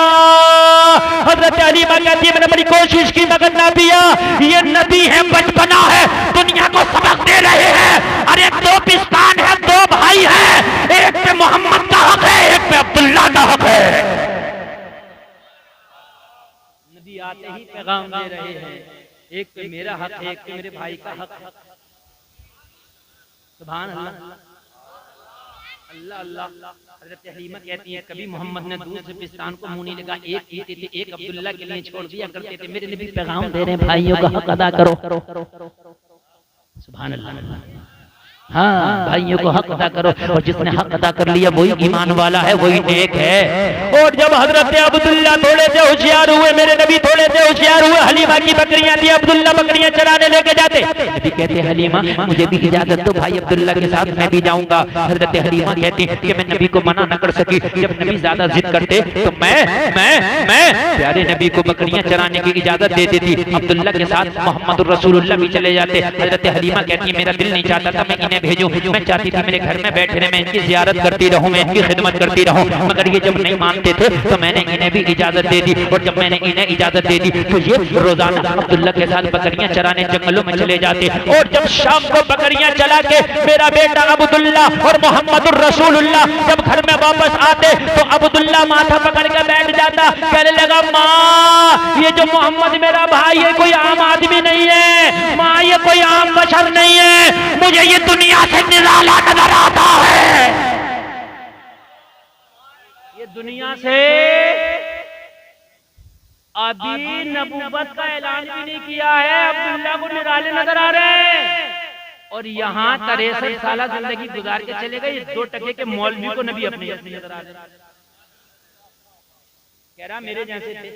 हजरत हलीमा कहती है मैंने बड़ी कोशिश की मगर ना पिया। ये नबी है, बचपना है, दुनिया को सबक दे रहे हैं। अरे दो पिस्तान है, दो भाई है, एक पे मोहम्मद का हक है, एक पे अब्दुल्ला का हक है। नबी आते ही पैगाम दे रहे हैं, एक पे मेरा हक है, एक पे मेरे भाई का हक है। सुभान अल्लाह, अल्लाह अल्लाह। हजरत हलीमा कहती है कभी मोहम्मद ने दूसरे पिस्तान को मुंह नहीं लगा, एक पीते थे, एक अब्दुल्ला के लिए छोड़ दिया करते थे। मेरे नबी पैगाम दे रहे हैं भाइयों का हक अदा करो। सुभान अल्लाह। हाँ, भाइयों को हक अदा करो और जिसने हक अदा कर लिया वही ईमान वाला है, वही नेक है। और जब हजरत अब्दुल्ला थोड़े से होशियार हुए, मेरे नबी थोड़े से होशियार हुए, हलीमा की बकरियां थी, अब्दुल्ला बकरियां चराने लेके जाते। नबी कहते हलीमा मुझे भी इजाजत दो, भाई अब्दुल्ला के साथ मैं भी जाऊंगा। हजरत हलीमा कहती कि मैं नबी को मना न कर सकी। जब नबी ज्यादा जिद करते तो मैं प्यारे नबी को बकरियां चराने की इजाजत दे देती। अब्दुल्ला के साथ मोहम्मद रसूलुल्लाह भी चले जाते। हजरत हलीमा कहती है मेरा दिल नहीं चाहता था मैं भेजूं, मैं चाहती थी मेरे घर में बैठे रहे, मैं इनकी जियारत करती रहूं, मैं इनकी खिदमत करती रहूं। मगर ये जब नहीं मानते थे तो मैंने इन्हें भी इजाजत दे दी। और जब मैंने इन्हें इजाजत दे दी तो ये रोजाना अब्दुल्ला के साथ बकरियां चराने जंगलों में चले जाते। और जब शाम को बकरियां चला के मेरा बेटा अब्दुल्ला और मोहम्मद रसूलुल्लाह जब घर में वापस आते तो अब्दुल्ला माथा पकड़ के बैठ जाता। कहने लगा माँ ये जो मोहम्मद मेरा भाई है कोई आम आदमी नहीं है, माँ ये कोई आम बशर नहीं है, मुझे ये दुनिया से निराला नजर आता है। ये दुनिया से अभी नबूवत का ऐलान भी नहीं किया है, अब्दुल्ला को निराले नजर आ रहे हैं। और यहाँ 63 साल जिंदगी गुजार के चले गए, 2 टके के मौलवी को नबी अपने नजर आ रहे। कह रहा मेरे जैसे थे,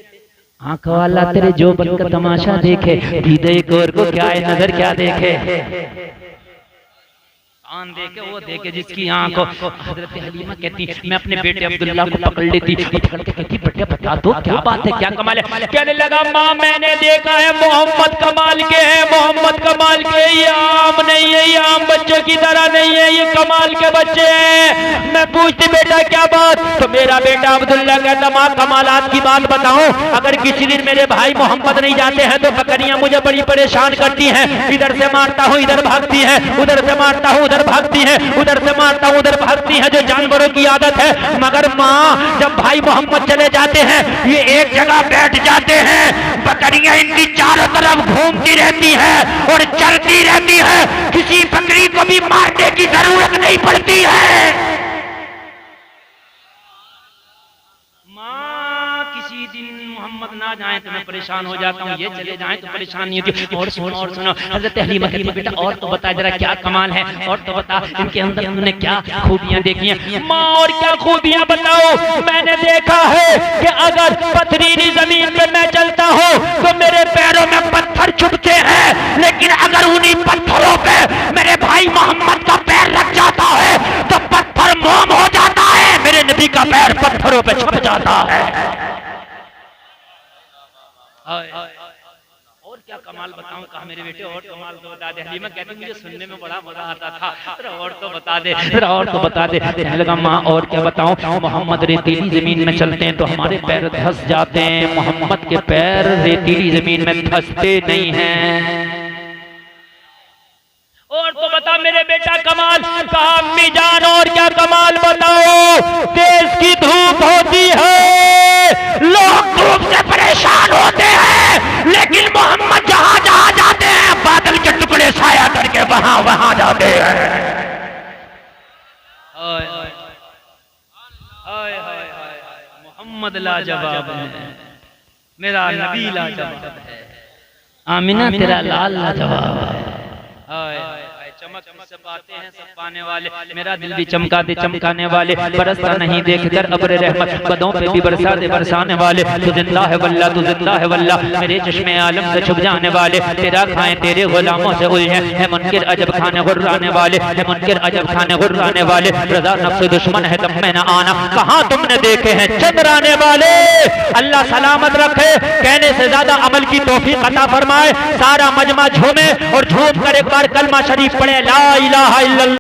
आंख वाला तेरे जो बनकर तमाशा देखे, दीदे कोर को क्या है नजर क्या देखे, कान देखे वो देखे जिसकी आंख हो। हजरत हलीमा कहती मैं अपने बेटे अब्दुल्ला को पकड़ लेती, पकड़ के कहती बेटे बता दो क्या बात है, क्या कमाल है। कहने लगा माँ मैंने देखा है मोहम्मद कमाल के हैं, मोहम्मद कमाल के, ये आम नहीं है, ये आम बच्चों की तरह नहीं है, ये कमाल के बच्चे हैं। मैं पूछती बेटा क्या बात, तो मेरा बेटा अब्दुल्ला कहता माँ कमालात की बात बताऊं, अगर किसी दिन मेरे भाई मोहम्मद नहीं जाते हैं तो बकरियां मुझे बड़ी परेशान करती हैं, इधर से मारता हूँ इधर भागती है, उधर से मारता हूँ उधर भागती है, उधर से मारता हूँ उधर भागती है, जो जानवरों की आदत है। मगर माँ जब भाई मोहम्मद चले जाते हैं ये एक जगह बैठ जाते हैं, बकरियां इनकी चारों तरफ घूमती रहती है और चलती रहती है, किसी बकरी को भी मारने की जरूरत नहीं पड़ती है। माँ किसी दिन मोहम्मद ना आ जाए तो मैं परेशान हो जाता हूँ, ये चले जाए तो परेशान नहीं होती। और सुनो हजरत हलीमा कहती बेटा और तो बता जरा क्या कमाल है, और तो बता इनके अंदर हमने क्या खूबियां देखी हैं। माँ और क्या खूबियां बताओ? मैंने देखा है कि अगर पथरीली जमीन पे मैं चलता हूँ तो मेरे पैरों में पत्थर चुभते हैं, लेकिन अगर उन्हीं पत्थरों पे मेरे भाई मोहम्मद का पैर लग जाता है तो पत्थर मोम हो जाता है, मेरे नबी का पैर पत्थरों पे छुप जाता है। और क्या कमाल बताऊं, कहा मेरे बेटे और कमाल तो बता दे। हलीमा कहती मुझे सुनने में बड़ा मजा आता था, जरा और तो बता दे, जरा और तो बता दे। कहने लगा माँ और क्या बताऊं, मोहम्मद रेतीली जमीन में चलते हैं तो हमारे पैर धंस जाते हैं, मोहम्मद के पैर रेतीली जमीन में धंसते नहीं हैं। और तो बता मेरे बेटा कमाल, कहा अम्मी जान और क्या कमाल बताओ? देश की धूप होती है, लोग धूप से परेशान होते हैं, लेकिन मोहम्मद जहां जहां जाते हैं बादल के टुकड़े साया करके वहां वहां जाते हैं। मोहम्मद लाजवाब है, मेरा नबी लाजवाब है, आमिना तेरा लाल लाजवाब है। चमक से पाते हैं सब पाने वाले, मेरा दिल भी चमका दे चमकाने वाले, बरसता नहीं देखकर अब्र रहमत, बदों पे भी बरसा दे बरसाने वाले। तू जिंदा है वल्ला, तू जिंदा है वल्ला, मेरे चश्मे आलम से छुप जाने वाले, तेरा खाएं तेरे गुलामों से उलझे है मुनकिर अजब खाने गुर्राने वाले, है मुनकिर अजब खाने गुर्राने वाले। रजा नफ्स दुश्मन है तब में न आना, कहाँ तुमने देखे हैं चंद्राने वाले। अल्लाह सलामत रखे, कहने से ज्यादा अमल की तौफीक अता फरमाए। सारा मजमा झूमे और झूम कर एक बार कलमा शरीफ पढ़े, ला इलाहा इल्लल्लाह।